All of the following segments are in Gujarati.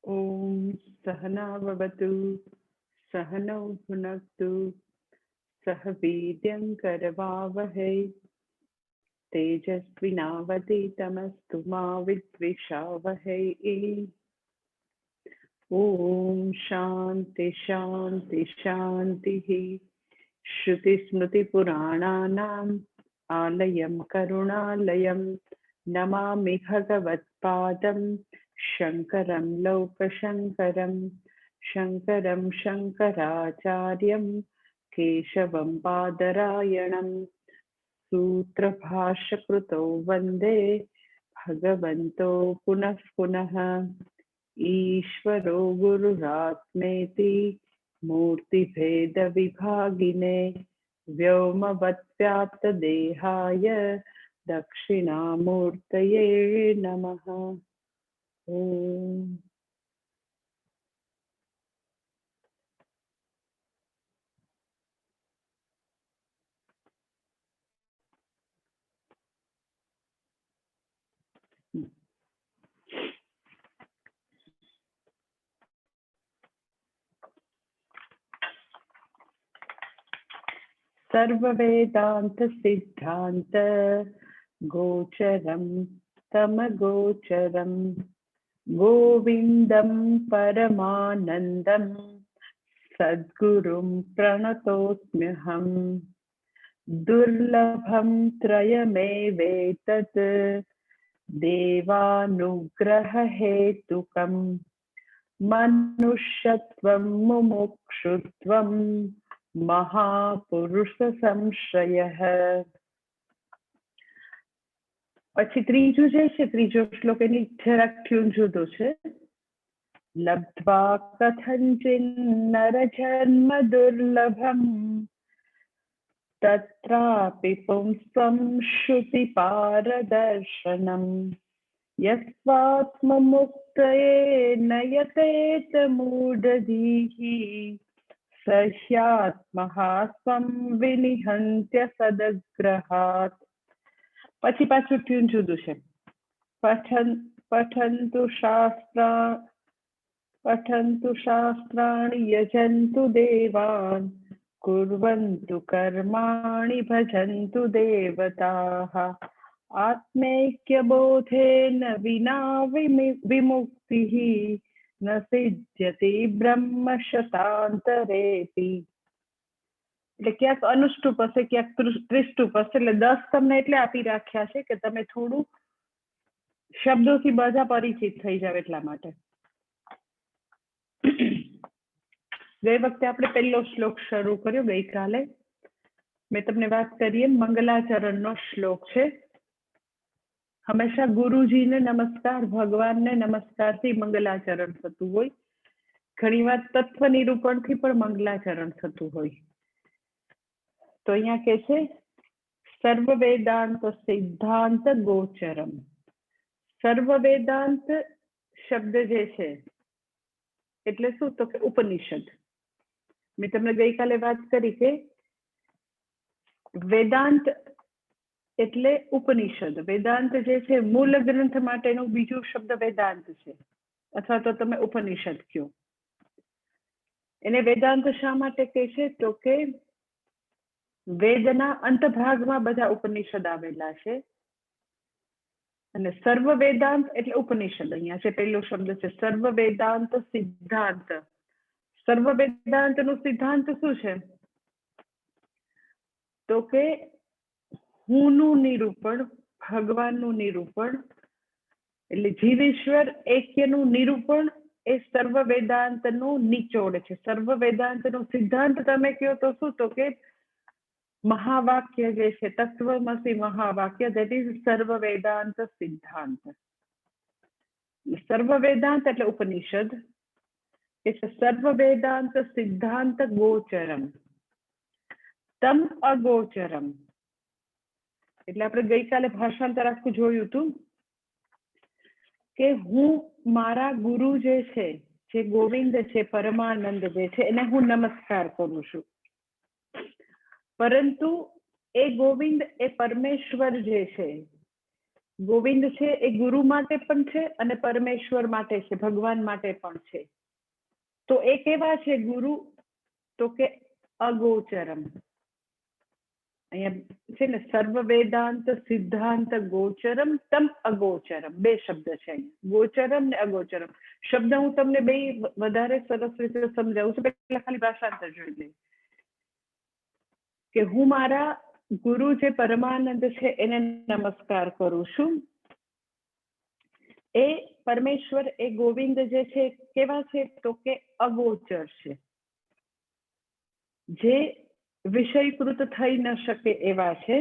ॐ सहना भवतु सहनौ भुनक्तु सह वीर्यं करवावहै तेजस्विनावधीतमस्तु मा विद्विषावहै। ॐ शान्ति शान्ति शान्तिः। श्रुतिस्मृतिपुराणानाम् आलयं करुणालयं नमामि भगवत्पादं शङ्करं लोकशङ्करं शङ्करं शङ्कराचार्यं केशवं बादरायणं सूत्रभाष्यकृतौ वन्दे भगवन्तो पुनः पुनः। ईश्वरो गुरुरात्मेति मूर्तिभेदविभागिने व्योमवद्व्याप्तदेहाय दक्षिणामूर्तये नमः। ॐ सर्ववेदांत सिद्धांत गोचरं तमगोचरं गोविंदं परमानंदं सद्गुरुं प्रणतोऽस्म्यहं। दुर्लभं त्रयमेवेतत् देवानुग्ररहेतुकं मनुष्यत्वं मुमुक्षुत्वं महापुरुषसंश्रयः। પછી ત્રીજું જે છે ત્રીજો શ્લોક એની જરાક ટ્યુન જુદો છે. લબ્ધ્વા કથંચિન્નરજન્મ દુર્લભમ તત્રાપि પુંસ્ત્વં શ્રુતિપારદર્શનમ યસ્વાત્મમુક્તયે નયતેત મૂઢધીઃ સહ્યાત્મહાસ્વં વિનિહન્ત્ય સદગ્રહાत्. પછી પાછું ટ્યુન જુદું છે. પઠन्तु શાસ્ત્રાણि યજन्तु દેવાन् कुर्वन्तु कर्माणि भजन्तु देवताः आत्मैक्यबोधेन विना विमुक्तिः न सिद्ध्यति ब्रह्म शतान्तरेऽपि. એટલે ક્યાંક અનુષ્ટુપ હશે ક્યાંક ત્રિષ્ટુપ હશે. એટલે 10 તમને એટલે આપી રાખ્યા છે કે તમે થોડું શબ્દોથી બધા પરિચિત થઈ જાવ એટલા માટે. ગઈ વખતે આપણે પહેલો શ્લોક શરૂ કર્યો ગઈકાલે. મેં તમને વાત કરી એમ મંગલાચરણનો શ્લોક છે. હંમેશા ગુરુજીને નમસ્કાર ભગવાનને નમસ્કારથી મંગલાચરણ થતું હોય. ઘણીવાર તત્વ નિરૂપણથી પણ મંગલાચરણ થતું હોય. તો અહીંયા કે છે સર્વ વેદાંત સિદ્ધાંત ગોચરમ. સર્વ વેદાંત શબ્દ જે છે એટલે શું તો કે ઉપનિષદ. મેં તમને ગઈકાલે વાત કરી કે વેદાંત એટલે ઉપનિષદ. વેદાંત જે છે મૂળ ગ્રંથ માટેનું બીજું શબ્દ વેદાંત છે અથવા તો તમે ઉપનિષદ કહો. એને વેદાંત શા માટે કહે છે તો કે વેદના અંતભાગમાં બધા ઉપનિષદ આવેલા છે અને સર્વ વેદાંત એટલે ઉપનિષદ. અહીંયા છે પહેલો શબ્દ છે સર્વ વેદાંત સિદ્ધાંત. સર્વ વેદાંતનું સિદ્ધાંત શું છે તો કે હુંનું નિરૂપણ, ભગવાનનું નિરૂપણ એટલે જીવેશ્વર એક્યનું નિરૂપણ એ સર્વ વેદાંતનું નિચોડ છે. સર્વ વેદાંતનું સિદ્ધાંત તમે કહો તો શું તો કે મહાવાક્ય જે છે તત્વમસી મહાવાક્ય દેટ ઇઝ સર્વ વેદાંત સિદ્ધાંત. સર્વ વેદાંત એટલે ઉપનિષદ. સર્વ વેદાંત સિદ્ધાંત ગોચરમ તમ અગોચરમ. એટલે આપણે ગઈકાલે ભાષાંતર આખું જોયું હતું કે હું મારા ગુરુ જે છે જે ગોવિંદ છે પરમાનંદ જે છે એને હું નમસ્કાર કરું છું. પરંતુ એ ગોવિંદ એ પરમેશ્વર જે છે ગોવિંદ છે એ ગુરુ માટે પણ છે અને પરમેશ્વર માટે છે, ભગવાન માટે પણ છે. તો એ કેવા છે ગુરુ? તો કે અગોચરમ. અહીંયા છે ને સર્વ વેદાંત સિદ્ધાંત ગોચરમ તમ અગોચરમ, બે શબ્દ છે અહીંયા, ગોચરમ ને અગોચરમ. શબ્દ હું તમને બે વધારે સરસ રીતે સમજાવું છું, પહેલા ખાલી ભાષાંતર જોઈ લઈએ. કે હું મારા ગુરુ જે પરમાનંદ છે એને નમસ્કાર કરું છું. એ પરમેશ્વર એ ગોવિંદ જે છે કેવા છે? તો કે અગોચર છે, જે વિષયકૃત થઈ ન શકે એવા છે.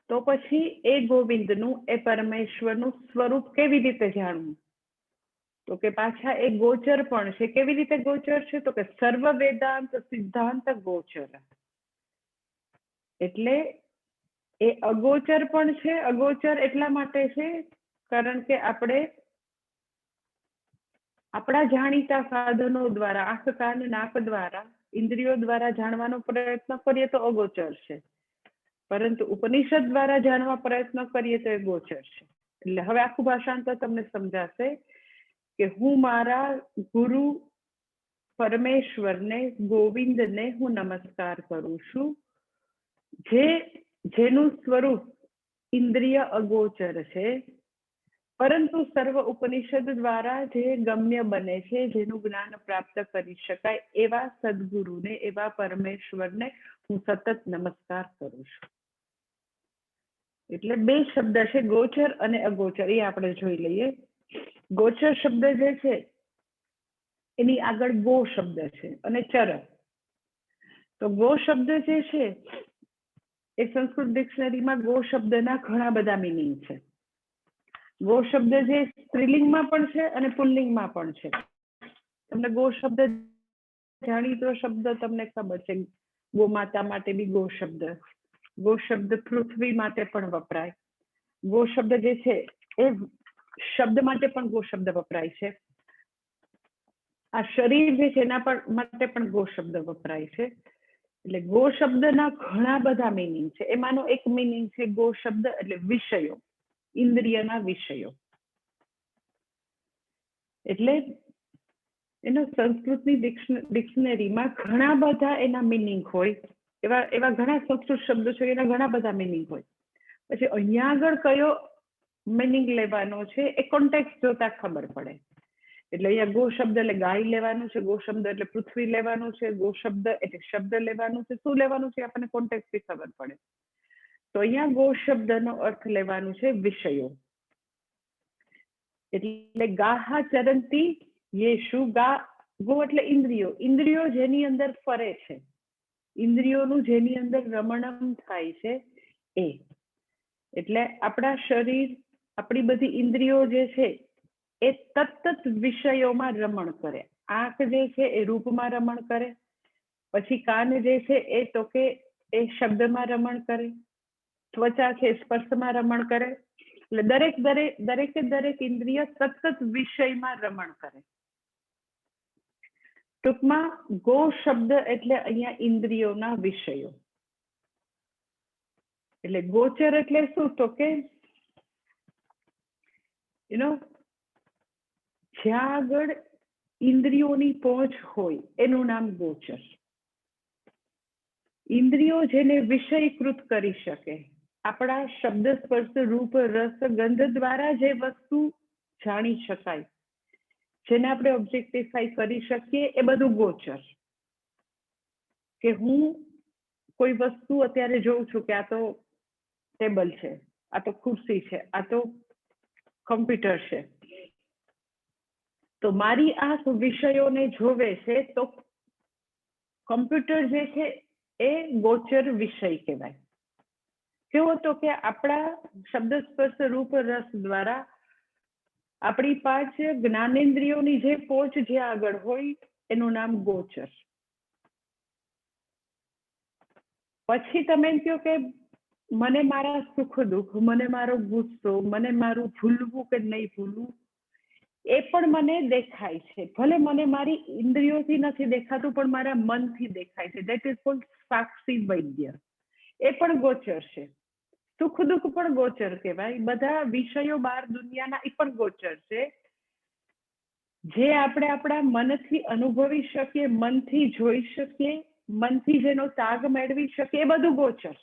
તો પછી એ ગોવિંદનું, એ પરમેશ્વરનું સ્વરૂપ કેવી રીતે જાણવું? તો કે પાછા એ ગોચર પણ છે. કેવી રીતે ગોચર છે? તો કે સર્વ વેદાંત સિદ્ધાંત ગોચર. એટલે એ અગોચર પણ છે. અગોચર એટલા માટે છે કારણ કે આપણે આપણા જાણીતા સાધનો દ્વારા, આંખ કાન નાક દ્વારા, ઇન્દ્રિયો દ્વારા જાણવાનો પ્રયત્ન કરીએ તો અગોચર છે, પરંતુ ઉપનિષદ દ્વારા જાણવા પ્રયત્ન કરીએ તો એ ગોચર છે. એટલે હવે આખું ભાષાંતર તમને સમજાશે કે હું મારા ગુરુ પરમેશ્વરને, ગોવિંદને હું નમસ્કાર કરું છું, જેનું સ્વરૂપ ઇન્દ્રિય અગોચર છે, પરંતુ સર્વ ઉપનિષદ દ્વારા જે ગમ્ય બને છે, જેનું જ્ઞાન પ્રાપ્ત કરી શકાય એવા સદગુરુને, એવા પરમેશ્વરને હું સતત નમસ્કાર કરું છું. એટલે બે શબ્દ છે, ગોચર અને અગોચર. એ આપણે જોઈ લઈએ. ગોચર શબ્દ જે છે એની આગળ ગો શબ્દ છે અને ચર. તો ગો શબ્દ જે છે એ સંસ્કૃત ડિક્શનરીમાં ગો શબ્દના ઘણા બધા મિનિંગ છે. ગો શબ્દ જે સ્ત્રીલિંગમાં પણ છે અને પુલ્લિંગમાં પણ છે. તમને ગો શબ્દ જાણીતો શબ્દ તમને ખબર છે, ગોમાતા માટે બી ગો શબ્દ. ગો શબ્દ પૃથ્વી માટે પણ વપરાય. ગો શબ્દ જે છે એ શબ્દ માટે પણ ગો શબ્દ વપરાય છે. આ શરીર જે છે એના માટે પણ ગો શબ્દ વપરાય છે. એટલે ગો શબ્દના ઘણા બધા મિનિંગ છે. એમાંનો એક મિનિંગ છે ગો શબ્દ એટલે વિષયો, ઇન્દ્રિયના વિષયો. એટલે એનો સંસ્કૃતની ડિક્શનરીમાં ઘણા બધા એના મિનિંગ હોય. એવા ઘણા સંસ્કૃત શબ્દો છે, એના ઘણા બધા મિનિંગ હોય. પછી અહીંયા આગળ કયો મિનિંગ લેવાનો છે એ કોન્ટેક્સ્ટ જોતા ખબર પડે. એટલે અહીંયા ગો શબ્દ એટલે ગાય લેવાનું છે, ગો શબ્દ એટલે પૃથ્વી લેવાનું છે, ગો શબ્દ એટલે શબ્દ લેવાનું છે, શું લેવાનું છે આપણને કોન્ટેક્સ્ટથી ખબર પડે. તો અહીંયા ગો શબ્દનો અર્થ લેવાનું છે વિષયો. એટલે ગાહા ચરંતી યેશુ. ગો એટલે ઇન્દ્રિયો. ઇન્દ્રિયો જેની અંદર ફરે છે, ઇન્દ્રિયોનું જેની અંદર રમણમ થાય છે એ. એટલે આપણા શરીર, આપણી બધી ઇન્દ્રિયો જે છે એ તત્ત વિષયોમાં રમણ કરે. આંખ જે છે એ રૂપમાં રમણ કરે, પછી કાન જે છે એ તો કે એ શબ્દમાં રમણ કરે, ત્વચા છે સ્પર્શમાં રમણ કરે. એટલે દરેકે ઇન્દ્રિય સતત વિષયમાં રમણ કરે. ટૂંકમાં ગો શબ્દ એટલે અહીંયા ઇન્દ્રિયોના વિષયો. એટલે ગોચર એટલે શું? તો કે જ્યાં આગળ ઇન્દ્રિયોની પહોંચ હોય એનું નામ ગોચર. ઇન્દ્રિયો જેને વિષયકૃત કરી શકે, આપણા શબ્દ સ્પર્શ રૂપ રસ ગંધ દ્વારા જે વસ્તુ જાણી શકાય, જેને આપણે ઓબ્જેક્ટિફાઈ કરી શકીએ, એ બધું ગોચર. કે હું કોઈ વસ્તુ અત્યારે જોઉં છું કે આ તો ટેબલ છે, આ તો ખુરશી છે, આ તો કમ્પ્યુટર છે, તો મારી આંખ વિષયોને જોવે છે, તો કમ્પ્યુટર જે છે એ ગોચર વિષય કહેવાય. કેવો? તો કે આપણા શબ્દ સ્પર્શ રૂપ રસ દ્વારા આપણી પાસે જ્ઞાનેન્દ્રિયોની જે પહોંચ જે આગળ હોય એનું નામ ગોચર. પછી તમે એમ કહો કે મને મારા સુખ દુઃખ, મને મારો ગુસ્સો, મને મારું ભૂલવું કે નહીં ભૂલવું, એ પણ મને દેખાય છે. ભલે મને મારી ઇન્દ્રિયોથી નથી દેખાતું, પણ મારા મનથી દેખાય છે. ધેટ ઇઝ કોલ્ડ સાક્ષી વૈદ્ય. એ પણ ગોચર છે. સુખ દુઃખ પણ ગોચર કહેવાય. બધા વિષયો બહાર દુનિયાના એ પણ ગોચર છે. જે આપણે આપણા મનથી અનુભવી શકીએ, મનથી જોઈ શકીએ, મનથી જેનો તાગ મેળવી શકીએ, એ બધું ગોચર.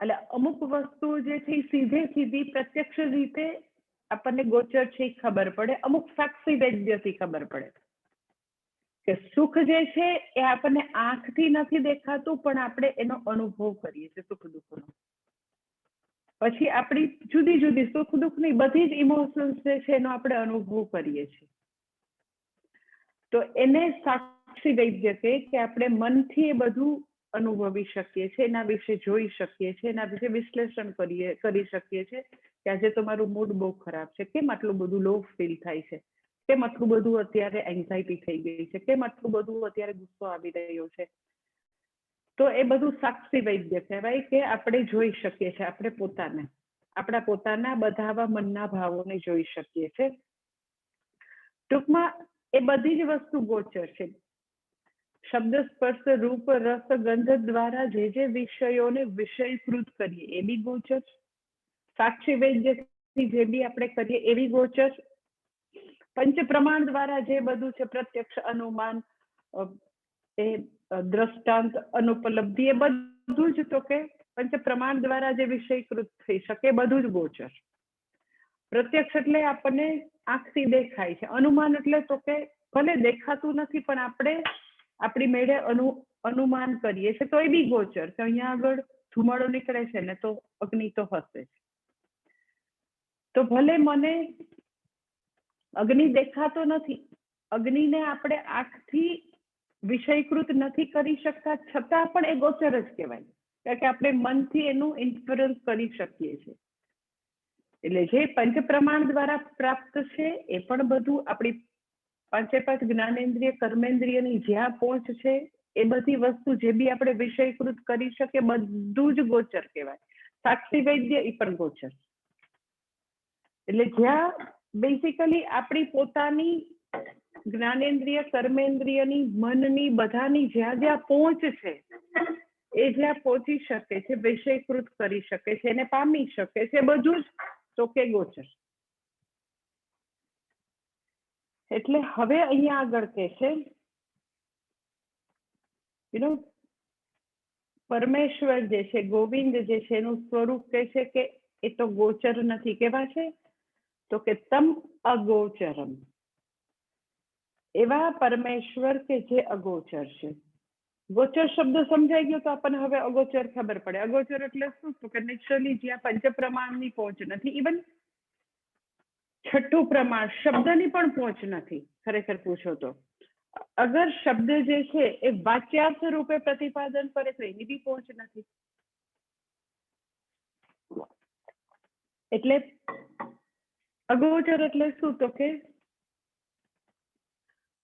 એટલે અમુક વસ્તુ જે છે સીધે સીધી પ્રત્યક્ષ રીતે આપણને ગોચર છે એ ખબર પડે. અમુક સાક્ષી વૈદ્યથી ખબર પડે કે સુખ જે છે એ આપણને આંખથી નથી દેખાતું, પણ આપણે એનો અનુભવ કરીએ છીએ સુખ દુઃખનો. પછી આપણી જુદી જુદી સુખ દુઃખની બધી જ ઇમોશન્સ જે છે એનો આપણે અનુભવ કરીએ છીએ. તો એને સાક્ષી વૈદ્ય કહે કે આપણે મનથી એ બધું અનુભવી શકીએ છીએ, એના વિશે જોઈ શકીએ છીએ, એના વિશે વિશ્લેષણ કરી શકીએ છીએ કે આજે તમારું મૂડ બહુ ખરાબ છે, કેમ આટલું બધું લો ફીલ થાય છે, કેમ આટલું બધું અત્યારે એન્ઝાઇટી થઈ ગઈ છે, કેમ આટલું બધું અત્યારે ગુસ્સો આવી રહ્યો છે. તો એ બધું સાક્ષી વૈદ્ય કહેવાય કે આપણે જોઈ શકીએ છીએ આપણે પોતાને, આપણા પોતાના બધા આવા મનના ભાવોને જોઈ શકીએ છીએ. ટૂંકમાં એ બધી જ વસ્તુ ગોચર છે. શબ્દ સ્પર્શ રૂપ રસ ગંધ દ્વારા જે વિષયોને વિષયકૃત કરીએ એ બી ગોચર. સાક્ષી વૈદ્યથી જે બી આપણે કરીએ એવી ગોચર. પંચ પ્રમાણ દ્વારા જે બધું છે પ્રત્યક્ષ, અનુમાન, એ દ્રષ્ટાંત, અનુપલબ્ધિ, એ બધું જ તો કે પંચ પ્રમાણ દ્વારા જે વિષયકૃત થઈ શકે બધું જ ગોચર. પ્રત્યક્ષ એટલે આપણને આંખથી દેખાય છે. અનુમાન એટલે તો કે ભલે દેખાતું નથી પણ આપણે આપણી મેળે અનુમાન કરીએ છીએ, તો એ બી ગોચર કે અહીંયા આગળ ધુમાડો નીકળે છે ને તો અગ્નિ તો હશે. તો ભલે મને અગ્નિ દેખાતો નથી, અગ્નિને આપણે આંખથી વિષયકૃત નથી કરી શકતા, છતાં પણ એ ગોચર જ કહેવાય, કારણ કે આપણે મનથી એનું ઇન્ફરન્સ કરી શકીએ છીએ. એટલે જે પંચ પ્રમાણ દ્વારા પ્રાપ્ત છે એ પણ બધું આપણી પાંચે પાંચ જ્ઞાનેન્દ્રિય કર્મેન્દ્રિયની જ્યાં પહોંચ છે એ બધી વસ્તુ જે બી આપણે વિષયકૃત કરી શકીએ બધું જ ગોચર કહેવાય. સાક્ષી વૈદ્ય એ પણ ગોચર. એટલે જ્યાં બેઝિકલી આપણી પોતાની જ્ઞાનેન્દ્રિય કર્મેન્દ્રિયની મનની બધાની જ્યાં જ્યાં પહોંચ છે એ જ્યાં પહોંચી શકે છે, વિષયકૃત કરી શકે છે, એને પામી શકે છે, બધું જ તો કે ગોચર. એટલે હવે અહીંયા આગળ કે છે પરમેશ્વર જે છે, ગોવિંદ જે છે, એનું સ્વરૂપ કહે છે કે એ તો ગોચર નથી. કેવા છે? તો કે તમ અગોચરમ. એવા પરમેશ્વર કે જે અગોચર છે. ગોચર શબ્દ સમજાઈ ગયો તો આપણને હવે અગોચર ખબર પડે. અગોચર એટલે શું? તો કે નેચરલી જ્યાં પંચ પ્રમાણની પહોંચ નથી, ઇવન છઠ્ઠું પ્રમાણ શબ્દની પણ પહોંચ નથી. ખરેખર પૂછો તો અગર શબ્દ જે છે એ વાચ્યાર્થ રૂપે પ્રતિપાદન કરે તો એની બી પહોંચ નથી. એટલે અગોચર એટલે શું? તો કે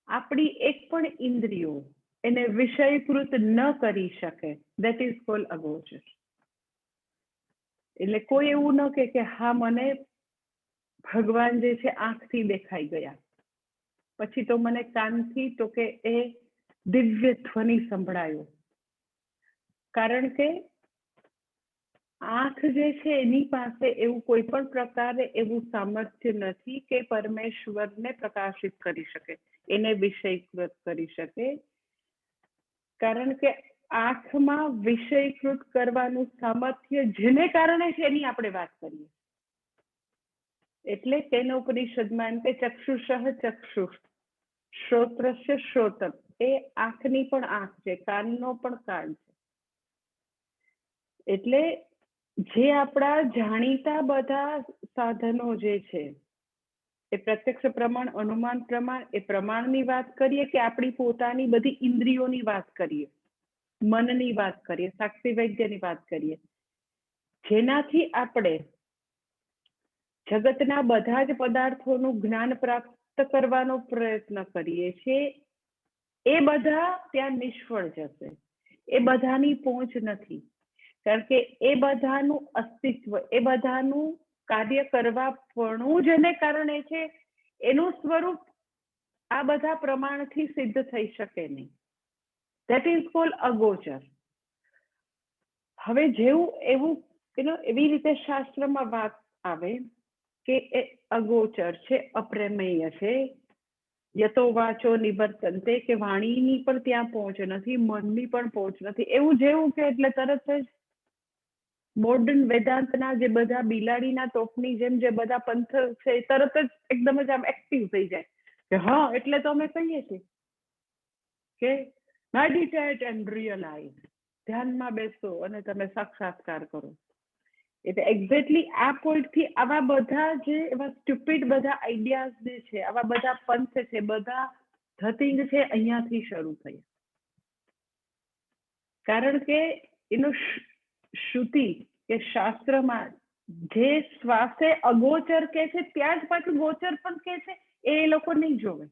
આપણી એક પણ ઇન્દ્રિયો એને વિષયકૃત ન કરી શકે, ધેટ ઇઝ કોલ્ડ અગોચર. એટલે કોઈ એવું ન કે હા મને ભગવાન જે છે આંખથી દેખાઈ ગયા, પછી તો મને કાનથી તો કે એ દિવ્ય ધ્વનિ સંભળાયો. કારણ કે આંખ જે છે એની પાસે એવું કોઈ પણ પ્રકારે એવું સામર્થ્ય નથી કે પરમેશ્વરને પ્રકાશિત કરી શકે, એને વિષયકૃત કરી શકે. કારણ કે આંખમાં વિષયકૃત કરવાનું સામર્થ્ય જેને કારણે છે એની આપણે વાત કરીએ. એટલે તેનો ઉપનિષદમાં એમ કે ચક્ષુષઃ ચક્ષુષ, શ્રોત્રસ્ય શ્રોતમ. એ આંખની પણ આંખ છે, કાનનો પણ કાન છે. એટલે જે આપણા જાણીતા બધા સાધનો જે છે એ પ્રત્યક્ષ પ્રમાણ, અનુમાન પ્રમાણ, એ પ્રમાણની વાત કરીએ કે આપણી પોતાની બધી ઇન્દ્રિયોની વાત કરીએ, મનની વાત કરીએ, સાક્ષી વૈદ્યની વાત કરીએ, જેનાથી આપણે જગતના બધા જ પદાર્થોનું જ્ઞાન પ્રાપ્ત કરવાનો પ્રયત્ન કરીએ છીએ, એ બધા ત્યાં નિષ્ફળ જશે. એ બધાની પહોંચ નથી. કારણ કે એ બધાનું અસ્તિત્વ, એ બધાનું કાર્ય કરવાપણું જેને કારણે છે એનું સ્વરૂપ આ બધા પ્રમાણથી સિદ્ધ થઈ શકે નહીં. ધેટ ઇઝ કોલ્ડ અગોચર. હવે જેવું એવું એવી રીતે શાસ્ત્રમાં વાત આવે કે એ અગોચર છે, અપ્રમેય છે, યતો વાચો નિવર્તન્તે, કે વાણીની પણ ત્યાં પહોંચ નથી, મનની પણ પહોંચ નથી. એવું જેવું કે એટલે તરત જ મોડર્ન વેદાંતના જે બધા બિલાડીના તોપની જેમ જે બધા પંથ છે તરત જ એકદમ જ આમ એક્ટિવ થઈ જાય કે હા એટલે તો અમે કહીએ છીએ કે મેડિટેટ એન્ડ રિયલાઇઝ, ધ્યાનમાં બેસો અને તમે સાક્ષાત્કાર કરો. એટલે એક્ઝેક્ટલી આ પોઈન્ટથી આવા બધા જે એવા સ્ટુપિડ બધા આઈડિયાઝ જે છે, આવા બધા પંથ છે, બધા ધતિંગ છે, અહીંયાથી શરૂ થયા. કારણ કે એનો શ્રુતિ કે શાસ્ત્રમાં જે શ્વાસે અગોચર કે છે ત્યાં જ પાછું ગોચર પણ કે છે, એ લોકો નહીં જોવે.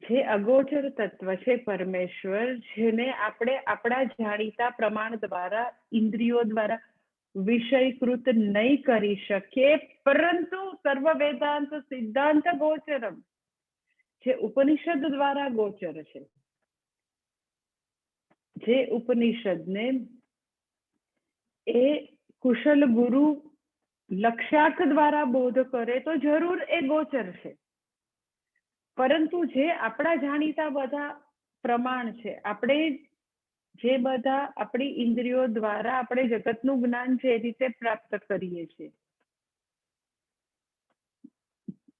જે અગોચર તત્વ છે પરમેશ્વર, જેને આપણે આપણા જાણીતા પ્રમાણ દ્વારા ઇન્દ્રિયો દ્વારા વિષયકૃત નહીં કરી શકીએ, પરંતુ સર્વ વેદાંત સિદ્ધાંત ગોચરમ, જે ઉપનિષદ દ્વારા ગોચર છે, જે ઉપનિષદને એ કુશલ ગુરુ લક્ષ્યાર્થ દ્વારા બોધ કરે તો જરૂર એ ગોચર છે. પરંતુ જે આપણા જાણીતા બધા પ્રમાણ છે, આપણે જે બધા આપણી ઇન્દ્રિયો દ્વારા આપણે જગતનું જ્ઞાન જે રીતે પ્રાપ્ત કરીએ છીએ,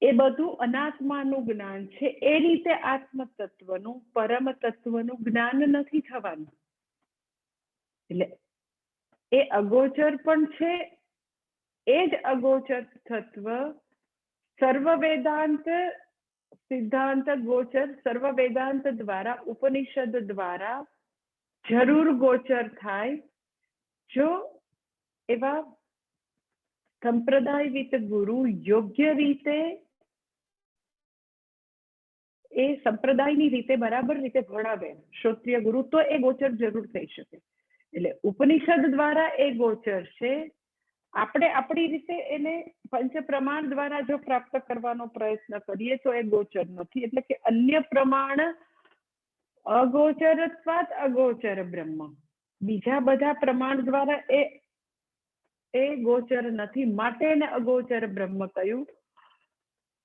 એ બધું અનાત્માનું જ્ઞાન છે. એ રીતે આત્મ તત્વનું, પરમ તત્વનું જ્ઞાન નથી થવાનું. એટલે એ અગોચર પણ છે. એ જ અગોચર તત્વ સર્વ વેદાંત સિદ્ધાંત ગોચર, સર્વ વેદાંત દ્વારા, ઉપનિષદ દ્વારા જરૂર ગોચર થાય જો એવા સંપ્રદાયવિત ગુરુ યોગ્ય રીતે એ સંપ્રદાયની રીતે બરાબર રીતે ભણાવે, શ્રોત્રિય ગુરુ, તો એ ગોચર જરૂર થઈ શકે. એટલે ઉપનિષદ દ્વારા એ ગોચર છે. આપણે આપણી રીતે એને પંચ પ્રમાણ દ્વારા જો પ્રાપ્ત કરવાનો પ્રયત્ન કરીએ તો એ ગોચર નથી. એટલે કે અન્ય પ્રમાણ અગોચરત્વાત અગોચર બ્રહ્મ, બીજા બધા પ્રમાણ દ્વારા એ ગોચર નથી, માટે એને અગોચર બ્રહ્મ કહ્યું.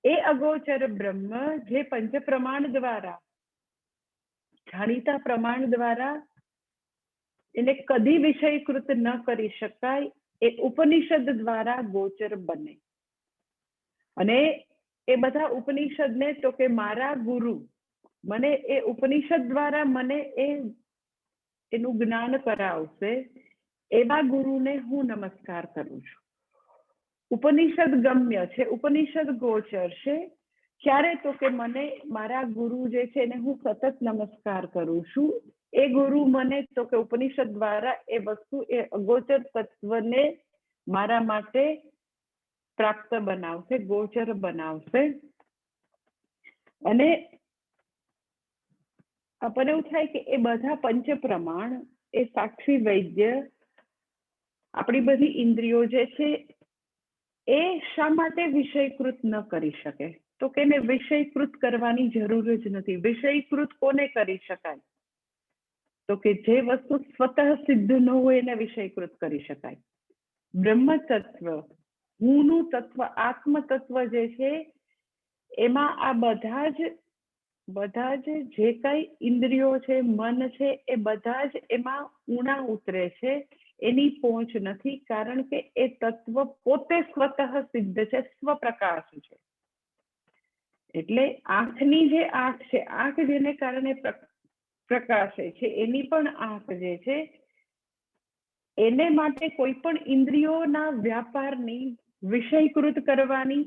એ અગોચર બ્રહ્મ જે પંચ પ્રમાણ દ્વારા, જાણીતા પ્રમાણ દ્વારા એને કદી વિષયકૃત ન કરી શકાય, એ ઉપનિષદ દ્વારા ગોચર બને. અને એ બધા ઉપનિષદને તો કે મારા ગુરુ મને એ ઉપનિષદ દ્વારા મને એનું જ્ઞાન કરાવશે, એવા ગુરુને હું નમસ્કાર કરું છું. ઉપનિષદ ગમ્ય છે, ઉપનિષદ ગોચર છે. ક્યારે તો કે મને મારા ગુરુ જે છે એને હું સતત નમસ્કાર કરું છું. એ ગુરુ મને તો કે ઉપનિષદ દ્વારા એ વસ્તુ, એ અગોચર તત્વને મારા માટે પ્રાપ્ત બનાવશે, ગોચર બનાવશે. અને આપણને એવું થાય કે એ બધા પંચ પ્રમાણ, એ સાક્ષી વૈદ્ય, આપણી બધી ઇન્દ્રિયો જે છે એ શા માટે વિષયકૃત ન કરી શકે? તો કે એને વિષયકૃત કરવાની જરૂર જ નથી. વિષયકૃત કોને કરી શકાય? તો કે જે વસ્તુ સ્વતઃ સિદ્ધ ન હોય એને વિષયકૃત કરી શકાય. બ્રહ્મ તત્વ, હુંનું તત્વ, આત્મ તત્વ જે છે એમાં આ બધા જ જે કઈ ઇન્દ્રિયો છે, મન છે, એ બધા જ એમાં ઊણા ઉતરે છે. એની પહોંચ નથી, કારણ કે એ તત્વ પોતે સ્વતઃ સિદ્ધ છે, સ્વપ્રકાશ છે. એટલે આંખની જે આંખ છે, આંખ જેને કારણે પ્રકાશે છે, એની પણ આંખ જે છે એને માટે કોઈ પણ ઇન્દ્રિયોના વ્યાપારની વિષયકૃત કરવાની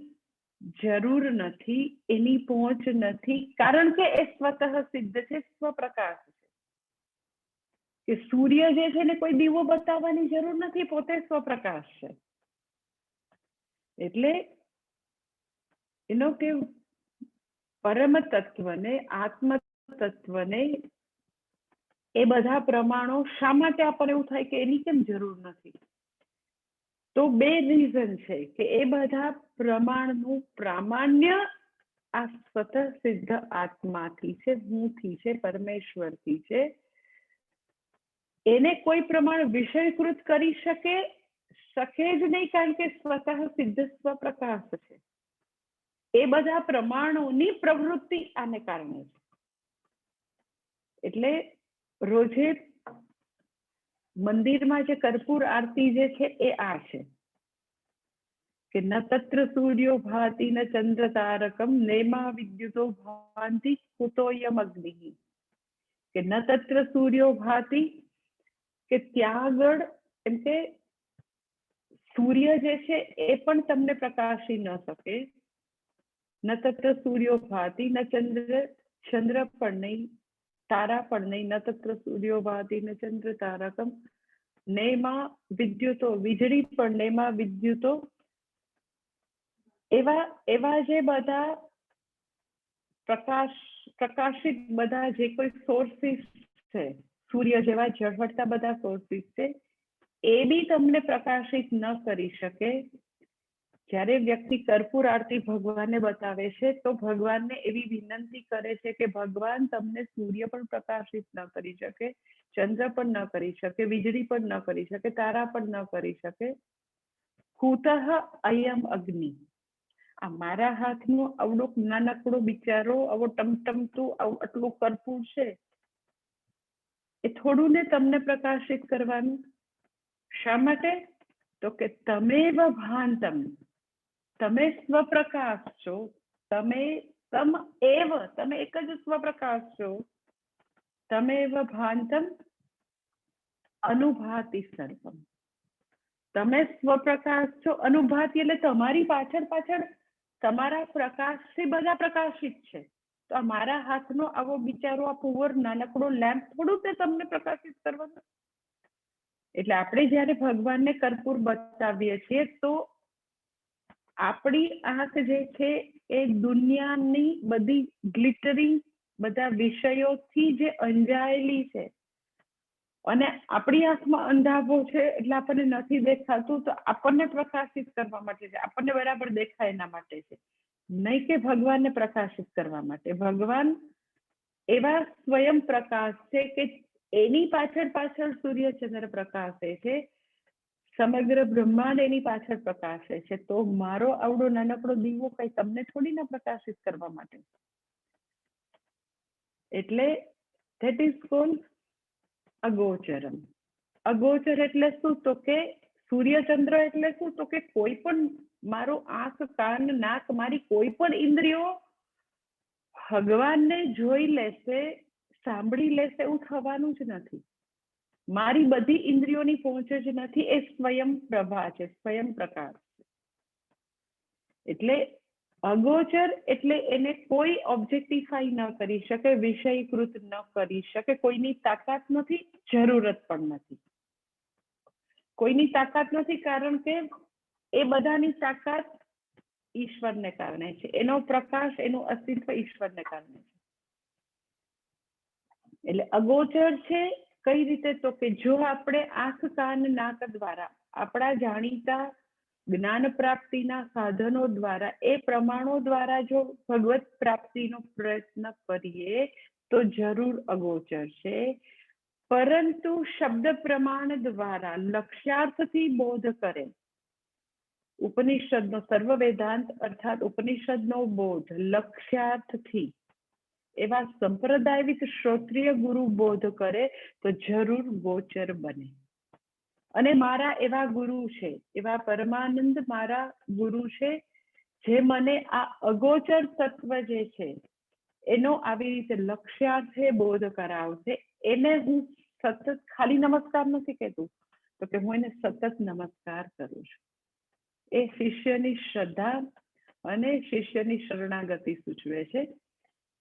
જરૂર નથી, એની પહોંચ નથી, કારણ કે એ સ્વતઃ સિદ્ધ છે, સ્વપ્રકાશ છે. કે સૂર્ય જે છે ને કોઈ દીવો બતાવવાની જરૂર નથી, પોતે સ્વપ્રકાશ છે. એટલે એનો કે પરમ તત્વને, આત્મ તત્વને એ બધા પ્રમાણો શા માટે આપણને એવું થાય કે એની કેમ જરૂર નથી? તો બે રીઝન છે કે એ બધા પ્રમાણનું પ્રામાણ્ય આ સ્વતઃ સિદ્ધ આત્માથી છે, હુંથી છે, પરમેશ્વરથી છે. એને કોઈ પ્રમાણ વિષયકૃત કરી શકે જ નહીં, કારણ કે સ્વતઃ સિદ્ધ સ્વપ્રકાશ છે. એ બધા પ્રમાણોની પ્રવૃત્તિ આને કારણે છે. એટલે રોજે મંદિરમાં જે કર્પૂર આરતી જે છે એ આ છે કે ન તત્ર સૂર્યો ભાતિ ન ચંદ્ર તારકમ નેમા વિદ્યુતો ભાંતિ કુતોયમ અગ્નિ. કે ન તત્ર સૂર્યો ભાતિ, કે ત્યાં આગળ એમ કે સૂર્ય જે છે એ પણ તમને પ્રકાશી ન શકે. ન તત્ર સૂર્યો ભાતિ ન ચંદ્ર પણ નહીં, તારા પણ નહીં. ન તત્ર સૂર્યો ભાતિ ન ચંદ્ર તારકમ નેમાં વિદ્યુતો, વીજળી પણ નેમાં વિદ્યુતો. એવા જે બધા પ્રકાશિત બધા જે કોઈ સોર્સિસ છે, સૂર્ય જેવા ઝળહળતા બધા સોર્સિસ છે, એ બી તમને પ્રકાશિત ન કરી શકે. જ્યારે વ્યક્તિ કર્પૂર આરતી ભગવાનને બતાવે છે તો ભગવાનને એવી વિનંતી કરે છે કે ભગવાન તમને સૂર્ય પણ પ્રકાશિત ન કરી શકે, ચંદ્ર પણ ન કરી શકે, વીજળી પણ ન કરી શકે, તારા પણ ન કરી શકે. કુતઃ અયમ અગ્નિ, આ મારા હાથનો આવડો નાનકડો બિચારો આવો ટમટમતું આટલું કર્પૂર છે, એ થોડું ને તમને પ્રકાશિત કરવાનું. શા માટે? તો કે તમેવ ભાંતમ, તમે સ્વપ્રકાશ છો. તમે એક જ સ્વપ્રકાશ છો. તમેવ ભાંતમ અનુભાતિ સર્વમ, તમે સ્વપ્રકાશ છો. અનુભાતિ એટલે તમારી પાછળ તમારા પ્રકાશથી બધા પ્રકાશિત છે. તો આ મારા હાથનો આવો બિચારો આ પુવર નાનકડો લેમ્પ થોડું તે તમને પ્રકાશિત કરવાનો. એટલે આપણે જ્યારે ભગવાનને કર્પૂર બતાવીએ છીએ તો આપણી આંખ જે છે એ દુનિયાની બધી ગ્લિટરિંગ બધા વિષયોથી જે અંજાયેલી છે, અને આપણી આંખમાં અંધાપો છે એટલે આપણને નથી દેખાતું, તો આપણને પ્રકાશિત કરવા માટે છે, આપણને બરાબર દેખાય એના માટે છે, નહીં કે ભગવાનને પ્રકાશિત કરવા માટે. ભગવાન એવા સ્વયં પ્રકાશ છે કે એની પાછળ સૂર્યચંદ્ર પ્રકાશે છે, સમગ્ર બ્રહ્માંડ એની પાછળ પ્રકાશે છે. તો મારો આવડો નાનકડો દીવો કઈ તમને થોડી ના પ્રકાશિત કરવા માટે. એટલે ધેટ ઇઝ કોલ્ડ અગોચરમ. અગોચર એટલે શું? તો કે સૂર્યચંદ્ર એટલે શું? તો કે કોઈ પણ મારો આંખ, કાન, નાક, મારી કોઈ પણ ઇન્દ્રિયો ભગવાનને જોઈ લેશે, સાંભળી લેશે એવું થવાનું જ નથી. મારી બધી ઇન્દ્રિયોની પહોંચ જ નથી. એ સ્વયં પ્રભા છે, સ્વયં પ્રકાશ. એટલે અગોચર એટલે એને કોઈ ઓબ્જેક્ટિફાઈ ન કરી શકે, વિષયીકૃત ન કરી શકે. કોઈની તાકાત નથી, જરૂરત પણ નથી. કોઈની તાકાત નથી, કારણ કે એ બધાની તાકાત ઈશ્વરને કારણે છે. એનો પ્રકાશ, એનું અસ્તિત્વ ઈશ્વરને કારણે છે. એટલે અગોચર છે કઈ રીતે? તો કે જો આપણે આંખ, કાન, નાક દ્વારા આપણા જાણીતા જ્ઞાન પ્રાપ્તિના સાધનો દ્વારા, એ પ્રમાણો દ્વારા જો ભગવત પ્રાપ્તિનો પ્રયત્ન કરીએ તો જરૂર અગોચર છે. પરંતુ શબ્દ પ્રમાણ દ્વારા લક્ષ્યાર્થથી બોધ કરે, ઉપનિષદનો સર્વ વેદાંત અર્થાત ઉપનિષદનો બોધ લક્ષ્યાર્થથી એવા સંપ્રદાયિક શ્રોત્રિય ગુરુ બોધ કરે તો જરૂર ગોચર બને. અને મારા એવા ગુરુ છે, એવા પરમાનંદ મારા ગુરુ છે, જે મને આ અગોચર તત્વ જે છે એનો આવી રીતે લક્ષ્યાર્થે બોધ કરાવશે. એને હું સતત ખાલી નમસ્કાર નથી કહેતું, તો કે હું એને સતત નમસ્કાર કરું છું. એ શિષ્યની શ્રદ્ધા અને શિષ્યની શરણાગતિ સૂચવે છે.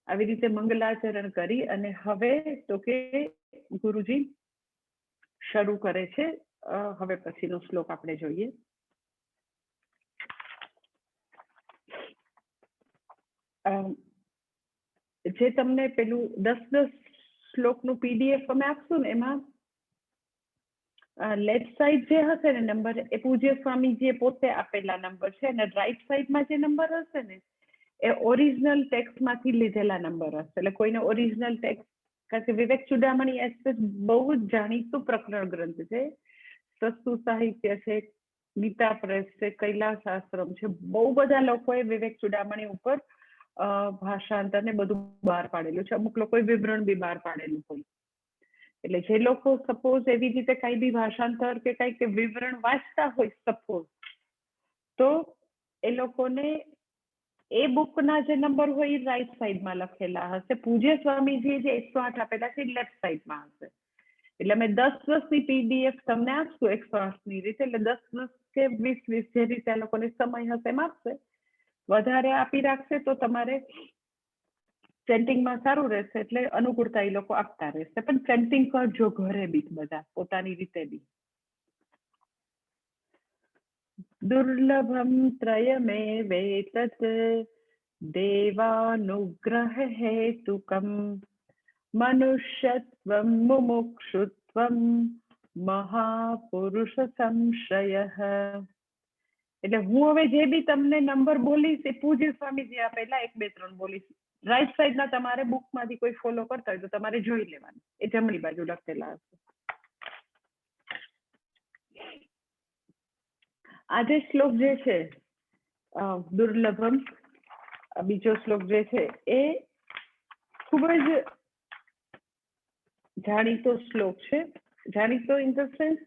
આવી રીતે મંગલાચરણ કરી અને હવે તો કે ગુરુજી શરૂ કરે છે. હવે પછીનો શ્લોક આપણે જોઈએ. જે તમને પેલું 10 શ્લોકનું પીડીએફ અમે આપશું ને, એમાં લેફ્ટ સાઈડ જે હશે ને નંબર, એ પૂજ્ય સ્વામીજીએ પોતે આપેલા નંબર છે, અને રાઈટ સાઈડમાં જે નંબર હશે ને એ ઓરિજિનલ ટેક્સ્ટમાંથી લીધેલા નંબર હશે. એટલે કોઈને ઓરિજિનલ ટેક્સ્ટ કારણ કે વિવેક ચુડામણી એસ બહુ જ જાણીતું પ્રકરણ ગ્રંથ છે. સસ્તું સાહિત્ય છે, ગીતા પ્રેસ છે, કૈલાસ આશ્રમ છે, બહુ બધા લોકોએ વિવેક ચુડામણી ઉપર ભાષાંતર ને બધું બહાર પાડેલું છે. અમુક લોકોએ વિવરણ બી બહાર પાડેલું હોય. એટલે જે લોકો સપોઝ એવી રીતે કઈ બી ભાષાંતર કે કઈ કે વિવરણ વાંચતા હોય સપોઝ, તો એ લોકોને એ બુકના જે નંબર હોય એ રાઈટ સાઈડમાં લખેલા હશે. પૂજ્ય સ્વામીજીએ જે 108 આપેલા છે લેફ્ટ સાઈડમાં હશે. એટલે અમે 10-10ની પીડીએફ તમને આપશું 108ની રીતે. એટલે 10-10 કે 20-20 જે રીતે આ લોકોને સમય હશે એમ આપશે. વધારે આપી રાખશે તો તમારે ચેન્ટિંગમાં સારું રહેશે, એટલે અનુકૂળતા એ લોકો આપતા રહેશે. પણ ચેન્ટિંગ કરજો ઘરે બી બધા પોતાની રીતે બી. દુર્લભમ ત્રયમેવેતત દેવાનુગ્રહ હેતુકમ મનુષ્યત્વમ મુમુક્ષુત્વમ મહાપુરુષ સંશ્રયઃ. એટલે હું હવે જે બી તમને નંબર બોલીશ એ પૂજ્ય સ્વામીજી આપેલા 1, 2, 3 બોલીશ. રાઈટ સાઈડના તમારે બુકમાંથી કોઈ ફોલો કરતા હોય તો તમારે જોઈ લેવાનું, એ જમણી બાજુ લખેલા હશે. આ જે શ્લોક જે છે દુર્લભમ, બીજો શ્લોક જે છે એ ખૂબ જ જાણીતો શ્લોક છે. જાણીતો ઇન ધ સેન્સ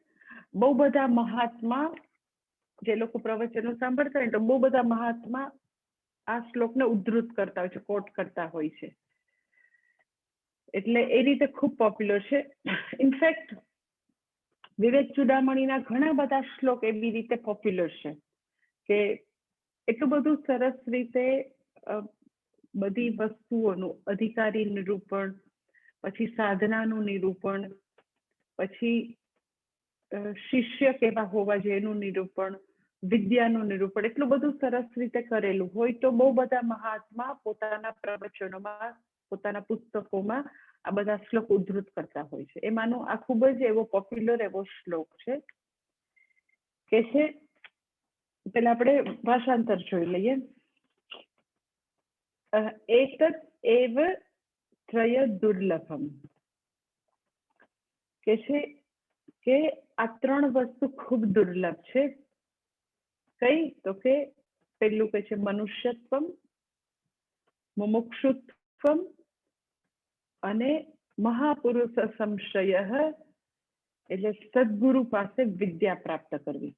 બહુ બધા મહાત્મા જે લોકો પ્રવચનો સાંભળતા હોય તો બહુ બધા મહાત્મા આ શ્લોકને ઉદ્ધૃત કરતા હોય છે, કોટ કરતા હોય છે. એટલે એ રીતે ખૂબ પોપ્યુલર છે. ઇનફેક્ટ વિવેક ચુડામણીના ઘણા બધા શ્લોક એવી રીતે પોપ્યુલર છે કે એટલું બધું સરસ રીતે બધી વસ્તુઓનું અધિકારી નિરૂપણ, પછી સાધનાનું નિરૂપણ, પછી શિષ્ય કેવા હોવા જોઈએ એનું નિરૂપણ, વિદ્યાનું નિરૂપણ, એટલું બધું સરસ રીતે કરેલું હોય તો બહુ બધા મહાત્મા પોતાના પ્રવચનોમાં, પોતાના પુસ્તકોમાં આ બધા શ્લોક ઉદ્ધૃત કરતા હોય છે. એમાંનો આ ખૂબ જ એવો પોપ્યુલર એવો શ્લોક છે કે છે, પેલા આપણે ભાષાંતર જોઈ લઈએ. એતત એવ ત્રય દુર્લભમ, કે છે કે આ 3 વસ્તુ ખૂબ દુર્લભ છે. કઈ? તો કે પેલું કે છે મનુષ્યત્વમ, મુમુક્ષુત્વમ અને મહાપુરુષ સંશ્રય, એટલે સદગુરુ પાસે વિદ્યા પ્રાપ્ત કરવી.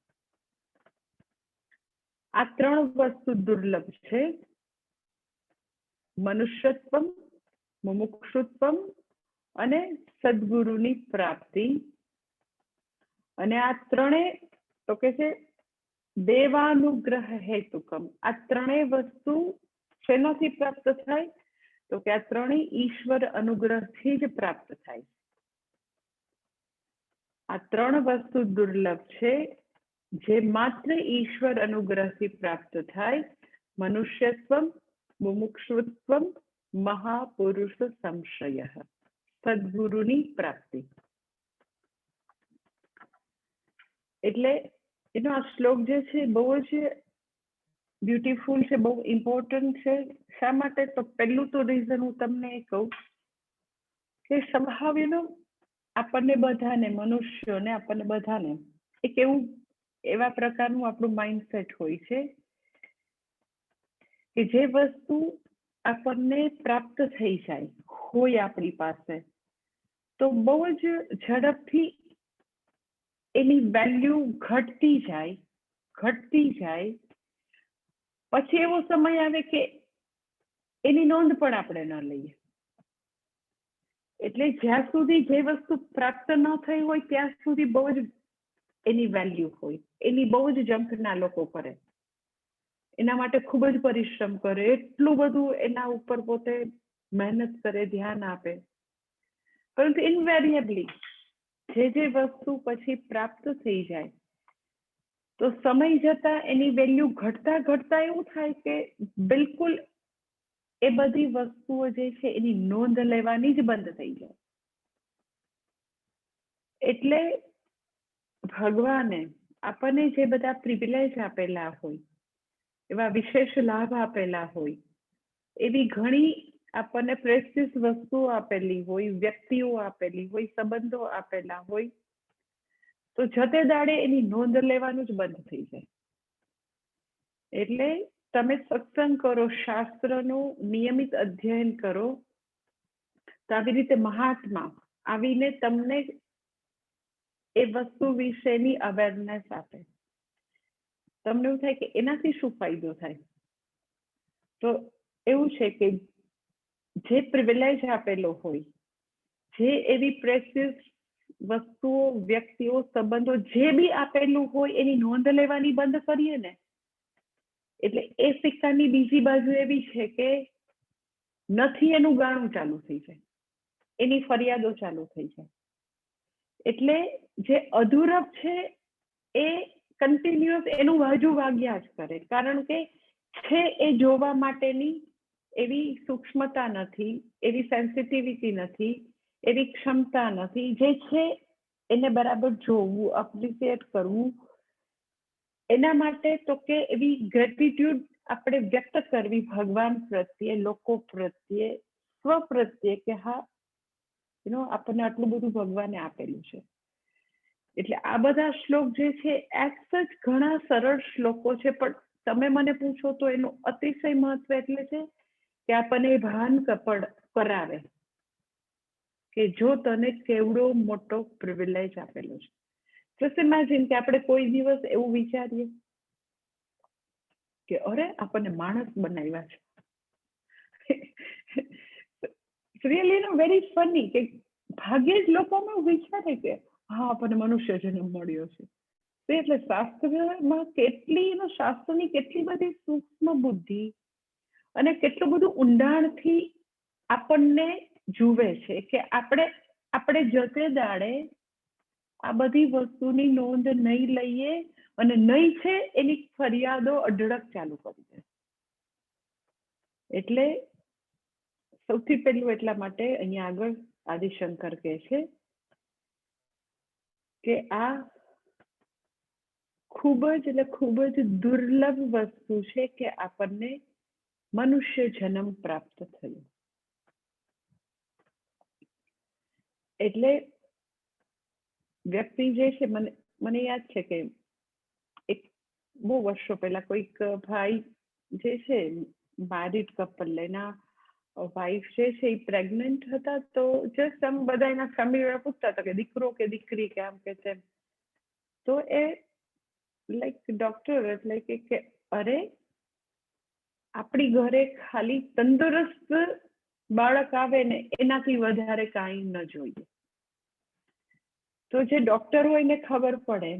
આ 3 વસ્તુ દુર્લભ છે. મનુષ્યત્વમ, મુમુક્ષુત્વમ અને સદગુરુની પ્રાપ્તિ. અને આ 3 તો કે છે દેવાનુગ્રહ હેતુકમ. આ 3 વસ્તુ શેનાથી પ્રાપ્ત થાય? તો કે આ 3 ઈશ્વર અનુગ્રહથી જ પ્રાપ્ત થાય. આ 3 વસ્તુ દુર્લભ છે જે માત્ર ઈશ્વર અનુગ્રહથી પ્રાપ્ત થાય. મનુષ્યત્વમ, મુમુક્ષુત્વમ, મહાપુરુષ સંશ્રય, સદગુરુની પ્રાપ્તિ. એટલે એનો આ શ્લોક જે છે બહુ જ બ્યુટીફુલ છે, બહુ ઇમ્પોર્ટન્ટ છે. શા માટે? તો પહેલું તો રીઝન હું તમને એ કહું કે somehow આપણને બધાને, મનુષ્યોને, આપણને બધાને એક એવું એવા પ્રકારનું આપણું માઇન્ડસેટ હોય છે કે જે વસ્તુ આપણને પ્રાપ્ત થઈ જાય હોય આપણી પાસે તો બહુ જ ઝડપથી એની વેલ્યુ ઘટતી જાય. પછી એવો સમય આવે કે એની નોંધ પણ આપણે ન લઈએ. એટલે જ્યાં સુધી જે વસ્તુ પ્રાપ્ત ન થઈ હોય ત્યાં સુધી બહુ જ એની વેલ્યુ હોય, એની બહુ જ ઝંખના લોકો કરે, એના માટે ખૂબ જ પરિશ્રમ કરે, એટલું બધું એના ઉપર પોતે મહેનત કરે, ધ્યાન આપે. પરંતુ ઇનવેરિયેબલી જે વસ્તુ પછી પ્રાપ્ત થઈ જાય તો સમય જતા એની વેલ્યુ ઘટતા એવું થાય કે બિલકુલ એ બધી વસ્તુઓ જે છે એની નોંધ લેવાની જ બંધ થઈ જાય. એટલે ભગવાને આપણને જે બધા પ્રિવિલેજ આપેલા હોય, એવા વિશેષ લાભ આપેલા હોય, એવી ઘણી આપણને પ્રેસ્ટિજ વસ્તુઓ આપેલી હોય, વ્યક્તિઓ આપેલી હોય, સંબંધો આપેલા હોય, તો જતે દાડે એની નોંધ લેવાનું જ બંધ થઈ જાય. એટલે તમે સત્સંગ કરો, શાસ્ત્રનું નિયમિત અધ્યયન કરો, તો આવી રીતે મહાત્મા આવીને તમને એ વસ્તુ વિશેની અવેરનેસ આપે. તમને એવું થાય કે એનાથી શું ફાયદો થાય. તો એવું છે કે જે પ્રિવિલેજ આપેલો હોય, જે એવી પ્રેસ્ટિજ વસ્તુઓ, વ્યક્તિઓ, સંબંધો જે બી આપેલું હોય એની નોંધ લેવાની બંધ કરીએ ને, એટલે એ સિક્કાની બીજી બાજુ એવી છે કે નથી એનું ગાણું ચાલુ થઈ જાય, એની ફરિયાદો ચાલુ થઈ જાય. એટલે જે અધૂરપ છે એ કન્ટિન્યુઅસ એનું બાજુ વાગ્યા જ કરે, કારણ કે છે એ જોવા માટેની એવી સૂક્ષ્મતા નથી, એવી સેન્સિટિવિટી નથી, એવી ક્ષમતા નથી. જે છે એને બરાબર જોવું, એપ્રિશિએટ કરવું, એના માટે તો કે એવી ગ્રેટિટ્યુડ આપણે વ્યક્ત કરવી ભગવાન પ્રત્યે, લોકો પ્રત્યે, સ્વ પ્રત્યે, કે હા આપણને આટલું બધું ભગવાને આપેલું છે. એટલે આ બધા શ્લોક જે છે એઝ સચ ઘણા સરળ શ્લોકો છે, પણ તમે મને પૂછો તો એનું અતિશય મહત્વ એટલે છે કે આપણને ભાન કરાવે કે જો તને કેવડો મોટો પ્રિવિલેજ આપેલો છે. જસ્ટ ઇમેજિન કે આપણે કોઈ દિવસ એવું વિચારીએ કે અરે આપણને માણસ બનાવ્યા છે. રિયલી વેરી ફની કે ભાગ્યે જ લોકોમાં વિચારે કે હા આપણને મનુષ્ય જન્મ મળ્યો છે. એટલે શાસ્ત્રમાં શાસ્ત્રની કેટલી બધી સૂક્ષ્મ બુદ્ધિ અને કેટલું બધું ઊંડાણથી આપણને જુએ છે કે આપણે જતે દાડે આ બધી વસ્તુની નોંધ નહીં લઈએ અને નહીં છે એની ફરિયાદો અઢળક ચાલુ કરી દે. એટલે સૌથી પહેલું એટલા માટે અહીંયા આગળ આદિશંકર કહે છે કે આ ખૂબ જ દુર્લભ વસ્તુ છે કે આપણને મનુષ્ય જન્મ પ્રાપ્ત થયો. એટલે વ્યક્તિ જે છે, મને યાદ છે કે એક બહુ વર્ષો પહેલા કોઈક ભાઈ જે છે, મેરિડ કપલ, એના વાઈફ જે છે એ પ્રેગ્નન્ટ હતા, તો જસ્ટ આમ બધા એના ફેમિલી પૂછતા હતા કે દીકરો કે દીકરી કે આમ કે તેમ. તો એ લાઈક ડોક્ટર એટલે કે અરે આપણી ઘરે ખાલી તંદુરસ્ત બાળક આવે ને એનાથી વધારે કાંઈ ન જોઈએ. તો જે ડોક્ટર હોય ને ખબર પડે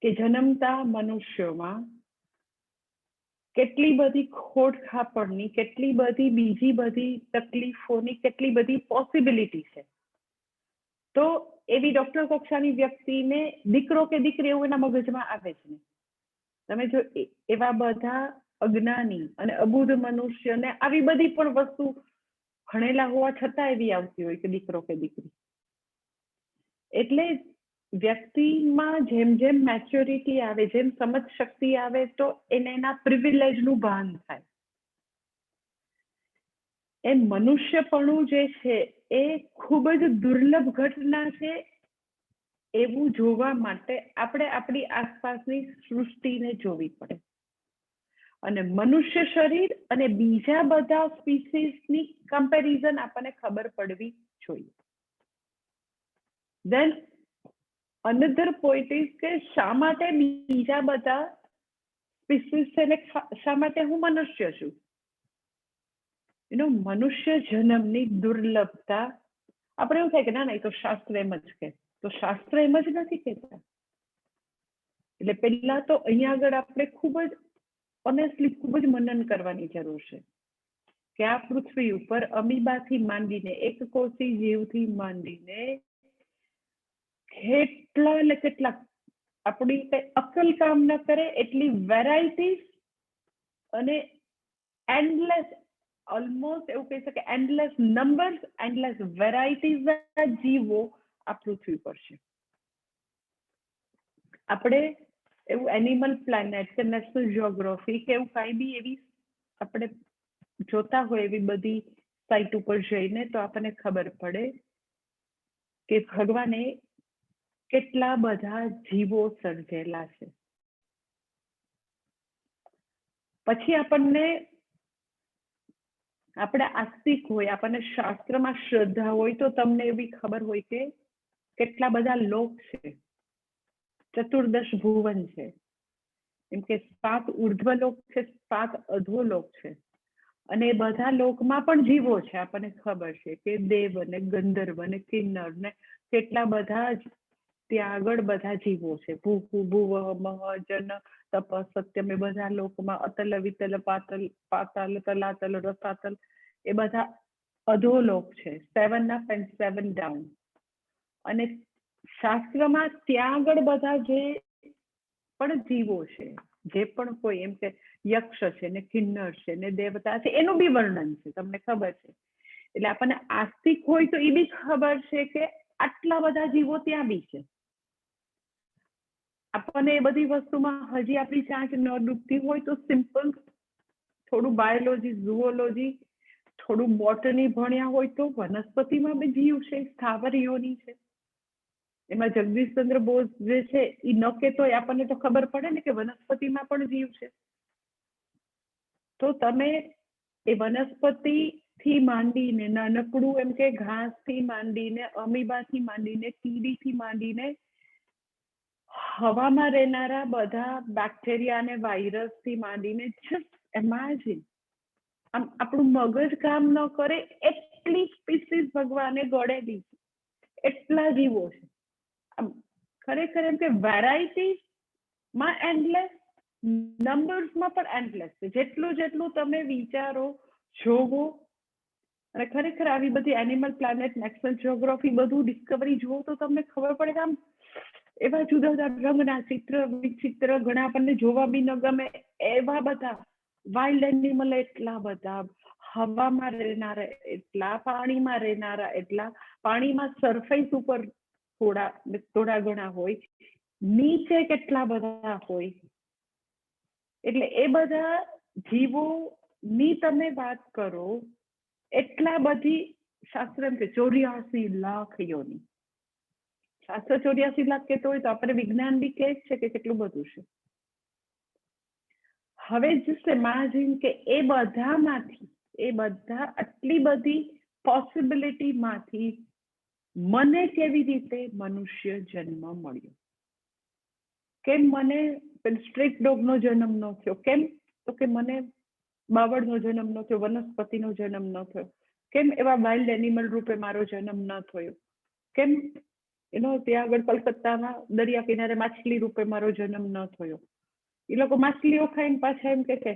કે જન્મતા મનુષ્યોમાં કેટલી બધી ખોડ ખાપણની, કેટલી બધી બીજી બધી તકલીફોની, કેટલી બધી પોસિબિલિટી છે. તો એવી ડોક્ટર કક્ષાની વ્યક્તિને દીકરો કે દીકરી એવું એના મગજમાં આવે જ નહીં. તમે જો એવા બધા અજ્ઞાની અને અબુધ મનુષ્યને આવી બધી પણ વસ્તુ ભણેલા હોવા છતાં એવી આવતી હોય કે દીકરો કે દીકરી. એટલે વ્યક્તિમાં જેમ જેમ મેચ્યોરિટી આવે, જેમ સમજ શક્તિ આવે, તો એને એના પ્રિવિલેજનું ભાન થાય. એ મનુષ્યપણું જે છે એ ખૂબ જ દુર્લભ ઘટના છે એવું જોવા માટે આપણે આપણી આસપાસની સૃષ્ટિને જોવી પડે. અને મનુષ્ય શરીર અને બીજા બધા સ્પીસીસની કમ્પેરિઝન આપણને ખબર પડવી જોઈએ. Then another point is કે શા માટે બીજા બધા સ્પીસીસ છે ને શા માટે હું મનુષ્ય છું. મનુષ્ય જન્મની દુર્લભતા આપણે એવું થાય કે ના એ તો શાસ્ત્ર એમ જ કે, તો શાસ્ત્ર એમ જ નથી કહેતા. એટલે પહેલા તો અહીંયા આગળ આપણે ખૂબ જ ઓનેસ્ટલી ખૂબ જ મનન કરવાની જરૂર છે કે આ પૃથ્વી ઉપર અમીબાથી માંડીને, એક કોષી જીવથી માંડીને કેટલા આપણી કઈ અક્કલ કામ ન કરે એટલી વેરાયટીઝ અને એન્ડલેસ, ઓલમોસ્ટ એવું કહી શકે એન્ડલેસ નંબર્સ, એન્ડલેસ વેરાયટીઝ જીવો આ પૃથ્વી પર છે. આપણે એવું એનિમલ પ્લેનેટ કે નેશનલ જિયોગ્રાફી કે એવું કાંઈ બી એવી આપણે જોતા હોય એવી બધી સાઇટ ઉપર જઈને તો આપણને ખબર પડે કે ભગવાને કેટલા બધા જીવો સર્જેલા છે. પછી આપણને આપણે આસ્તિક હોય, આપણને શાસ્ત્રમાં શ્રદ્ધા હોય તો તમને એવી ખબર હોય કે કેટલા બધા લોક છે, ચતુર્દશ ભુવન છે, એમ કે 7 ઉર્ધ્વલોક છે, 7 અધોલોક છે, અને એ બધા લોકમાં પણ જીવો છે. આપણને ખબર છે કે દેવ ને ગંધર્વ ને કિન્નર ને કેટલા બધા ત્યાં આગળ બધા જીવો છે. ભૂ ભુવ મહ જન તપ સત્યમ એ બધા લોકમાં અતલ વિતલ પાતલ પાતાલ તલાતલ રસાતલ એ બધા અધોલોક છે, 7 અપ એન્ડ 7 ડાઉન. અને શાસ્ત્રમાં ત્યાં આગળ બધા જે પણ જીવો છે, જે પણ કોઈ એમ કે યક્ષ છે ને કિન્નર છે ને દેવતા છે, એનું બી વર્ણન છે, તમને ખબર છે. એટલે આપણને આસ્તિક હોય તો એ બી ખબર છે કે આટલા બધા જીવો ત્યાં બી છે. આપણને એ બધી વસ્તુમાં હજી આપણી ચાંચ ન ડૂબતી હોય તો સિમ્પલ થોડું બાયોલોજી, ઝુઓલોજી, થોડું બોટની ભણ્યા હોય તો વનસ્પતિમાં બી જીવ છે, સ્થાવરીઓની છે. એમાં જગદીશચંદ્ર બોઝ જે છે એ ન કહેતો હોય આપણને તો ખબર પડે ને કે વનસ્પતિમાં પણ જીવ છે. તો તમે એ વનસ્પતિ થી માંડીને નાનકડું એમ કે ઘાસ થી માંડીને અમીબાથી માંડીને કીડીથી માંડીને હવામાં રહેનારા બધા બેક્ટેરિયા અને વાયરસ થી માંડીને જસ્ટ ઇમેજિન, આમ આપણું મગજ કામ ન કરે એટલી સ્પીસીસ ભગવાને ગળેલી છે, એટલા જીવો છે. આમ ખરેખર એમ કે વેરાયટીઝ માં એન્ડલેસ, નંબર્સમાં પણ એન્ડલેસ છે. જેટલું તમે વિચારો, જોવો, અને ખરેખર આવી બધી એનિમલ પ્લાનેટ, નેશનલ જીઓગ્રાફી બધું ડિસ્કવરી જુઓ તો તમને ખબર પડે કે આમ એવા જુદા જુદા રંગના ચિત્ર વિચિત્ર, ઘણા આપણને જોવા બી ન ગમે એવા બધા વાઇલ્ડ એનિમલ એટલા બધા, હવામાં રહેનારા એટલા, પાણીમાં રહેનારા એટલા, પાણીમાં સરફેસ ઉપર થોડા ઘણા હોય, નીચે કેટલા બધા હોય. એટલે એ બધા જીવોની તમે વાત કરો એટલા બધી, શાસ્ત્ર એમ કે 84 લાખ યોની. શાસ્ત્ર 84 લાખ કહેતો હોય તો આપણે વિજ્ઞાન બી કહે છે કે કેટલું બધું છે. હવે જસ્ટ ઇમેજિન કે એ બધામાંથી, એ બધા આટલી બધી પોસિબિલિટી માંથી મને કેવી રીતે મનુષ્ય જન્મ મળ્યો? કેમ મને સ્ટ્રીટ ડોગનો જન્મ ન થયો? કેમ તો કે મને બાવળનો જન્મ ન થયો, વનસ્પતિનો જન્મ ન થયો? કેમ એવા વાઇલ્ડ એનિમલ રૂપે મારો જન્મ ન થયો? કેમ ત્યાં આગળ કલકત્તામાં દરિયા કિનારે માછલી રૂપે મારો જન્મ ન થયો? એ લોકો માછલીઓ ખાઈને પાછા એમ કે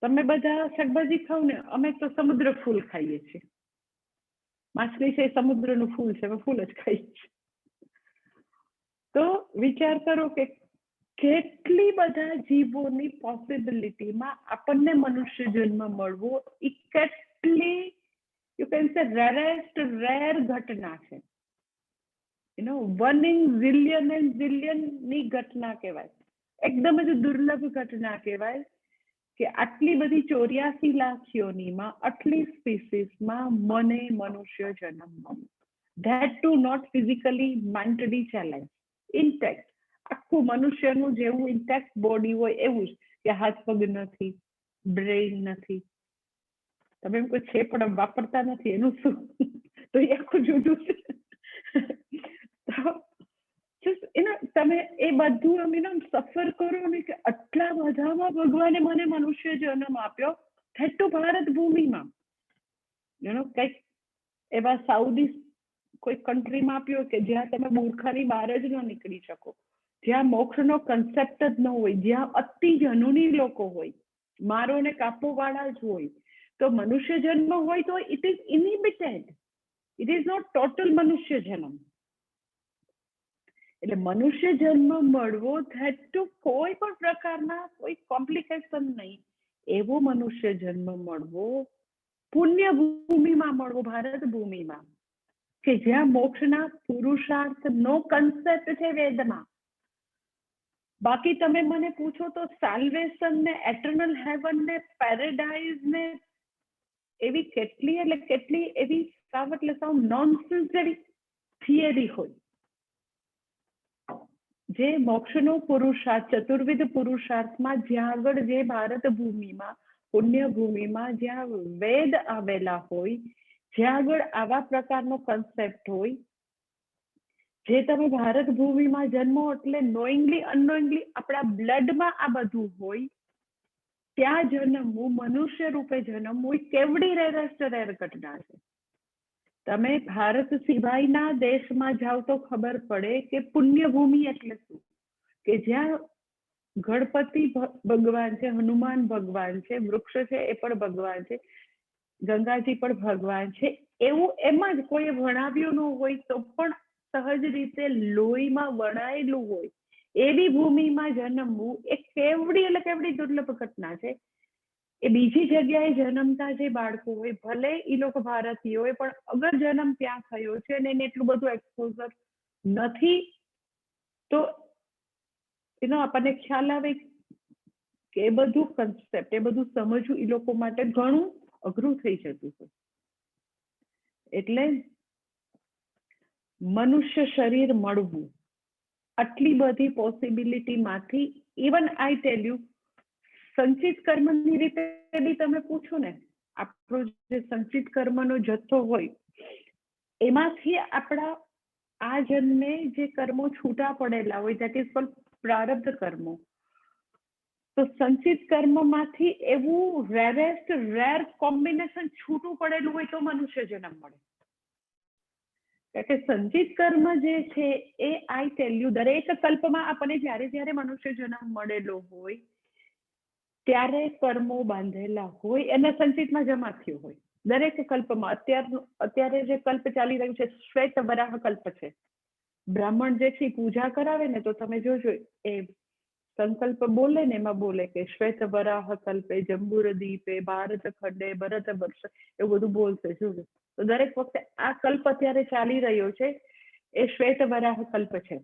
તમે બધા શાકભાજી ખાવ ને, અમે તો સમુદ્ર ફૂલ ખાઈએ છીએ. માછલી છે સમુદ્રનું ફૂલ છે, અમે ફૂલ જ ખાઈએ છીએ. તો વિચાર કરો કે કેટલી બધા જીવોની પોસિબિલિટીમાં આપણને મનુષ્ય જન્મ મળવો એ કેટલી યુ કેન સે રેર ઘટના છે. 1 in zillion and zillion ની ઘટના કહેવાય, એકદમ જ દુર્લભ ઘટના કહેવાય કે આટલી બધી 84 લાખ યોનીમાં આટલી સ્પીસીસમાં મને મનુષ્ય જન્મ મળ્યો. That to not physically, mentally challenge, intact. આખું મનુષ્યનું જેવું ઇન્ટેક્ટ બોડી હોય એવું જ, કે હાથ પગ નથી, બ્રેઇન નથી, તમે એમ કોઈ છે પણ વાપરતા નથી, એનું શું? તો એ આખું જુદું છે. તમે એ બધું સફર કરો ને કે આટલા બધામાં ભગવાને મને મનુષ્ય જન્મ આપ્યો, ધેટ ટુ ભારત ભૂમિમાં. કઈક એવા સાઉદી કોઈ કન્ટ્રીમાં આપ્યો કે જ્યાં તમે મૂર્ખાની બહાર જ ન નીકળી શકો, જ્યાં મોક્ષનો કન્સેપ્ટ જ ન હોય, જ્યાં અતિ જનુની લોકો હોય, મારો ને કાપો વાળા જ હોય, તો મનુષ્ય જન્મ હોય તો it is inhibited, it is not total મનુષ્ય જન્મ. એટલે મનુષ્ય જન્મ મળવો ધેટ ટુ કોઈ પણ પ્રકારના કોઈ કોમ્પ્લિકેશન નહીં, એવો મનુષ્ય જન્મ મળવો, પુણ્ય ભૂમિમાં મળવો, ભારત ભૂમિમાં, કે જ્યાં મોક્ષના પુરુષાર્થ નો કન્સેપ્ટ છે વેદમાં. બાકી તમે મને પૂછો તો સાલ્વેશન ને એટર્નલ હેવન ને પેરેડાઇઝ ને એવી કેટલી એટલે કેટલી એવી સાવ એટલે સાવ નોનસેન્સ જેવી થિયરી હોય જે મોક્ષનો પુરુષાર્થ ચતુર્વિધ પુરુષાર્થમાં જ્યાં આગળ જે ભારત ભૂમિમાં પુણ્ય ભૂમિમાં જ્યાં વેદ આવેલા હોય જ્યાં આગળ આવા પ્રકારનો કન્સેપ્ટ હોય જે તમે ભારત ભૂમિમાં જન્મો એટલે નોઈંગલી અનનોઈંગલી આપણા બ્લડમાં આ બધું હોય ત્યાં જન્મવું મનુષ્ય રૂપે જન્મવું કેવડી રેરેસ્ટ રેર ઘટના છે. તમે ભારત સિવાયના દેશમાં જાઓ તો ખબર પડે કે પુણ્યભૂમિ એટલે શું, કે જ્યાં ગણપતિ ભગવાન છે, હનુમાન ભગવાન છે, વૃક્ષ છે એ પણ ભગવાન છે, ગંગાજી પણ ભગવાન છે, એવું એમાં જ કોઈ ભણાવ્યું ન હોય તો પણ સહજ રીતે લોહીમાં વણાયેલું હોય એવી ભૂમિમાં જન્મવું એ કેવડી એટલે કેવડી દુર્લભ ઘટના છે. એ બીજી જગ્યાએ જન્મતા જે બાળકો હોય ભલે એ લોકો ભારતીય હોય પણ અગર જન્મ ત્યાં થયો છે અને એને એટલું બધું એક્સપોઝર નથી તો એનો આપણને ખ્યાલ આવે કે એ બધું કન્સેપ્ટ એ બધું સમજવું એ લોકો માટે ઘણું અઘરું થઈ જતું છે. એટલે મનુષ્ય શરીર મળવું આટલી બધી પોસિબિલિટી માંથી ઇવન આઈ ટેલ યુ સંચિત કર્મની રીતે બી તમે પૂછો ને આપણો જે સંચિત કર્મનો જથ્થો હોય એમાંથી આપણા આ જન્મે જે કર્મો છૂટા પડેલા હોય ધેટ ઇઝ કોલ્ડ પ્રારબ્ધ કર્મો. તો સંચિત કર્મમાંથી એવું રેરેસ્ટ રેર કોમ્બિનેશન છૂટું પડેલું હોય તો મનુષ્ય જન્મ મળે. કે સંચિત કર્મ જે છે એ આઈ ટેલ યુ દરેક કલ્પમાં આપણને જ્યારે જ્યારે મનુષ્ય જન્મ મળેલો હોય ત્યારે કર્મો બાંધેલા હોય એના સંચિતમાં જમા થયું હોય દરેક કલ્પમાં. અત્યારે જે કલ્પ ચાલી રહ્યું છે શ્વેત વરાહ કલ્પ છે. બ્રાહ્મણ જે છે પૂજા કરાવે ને તો તમે જોજો એ સંકલ્પ બોલે ને એમાં બોલે કે શ્વેત વરાહ કલ્પે જંબુર દીપે ભારત ખંડે ભરત વર્ષ એવું બધું બોલશે. જોજો તો દરેક વખતે આ કલ્પ અત્યારે ચાલી રહ્યો છે એ શ્વેત વરાહ કલ્પ છે.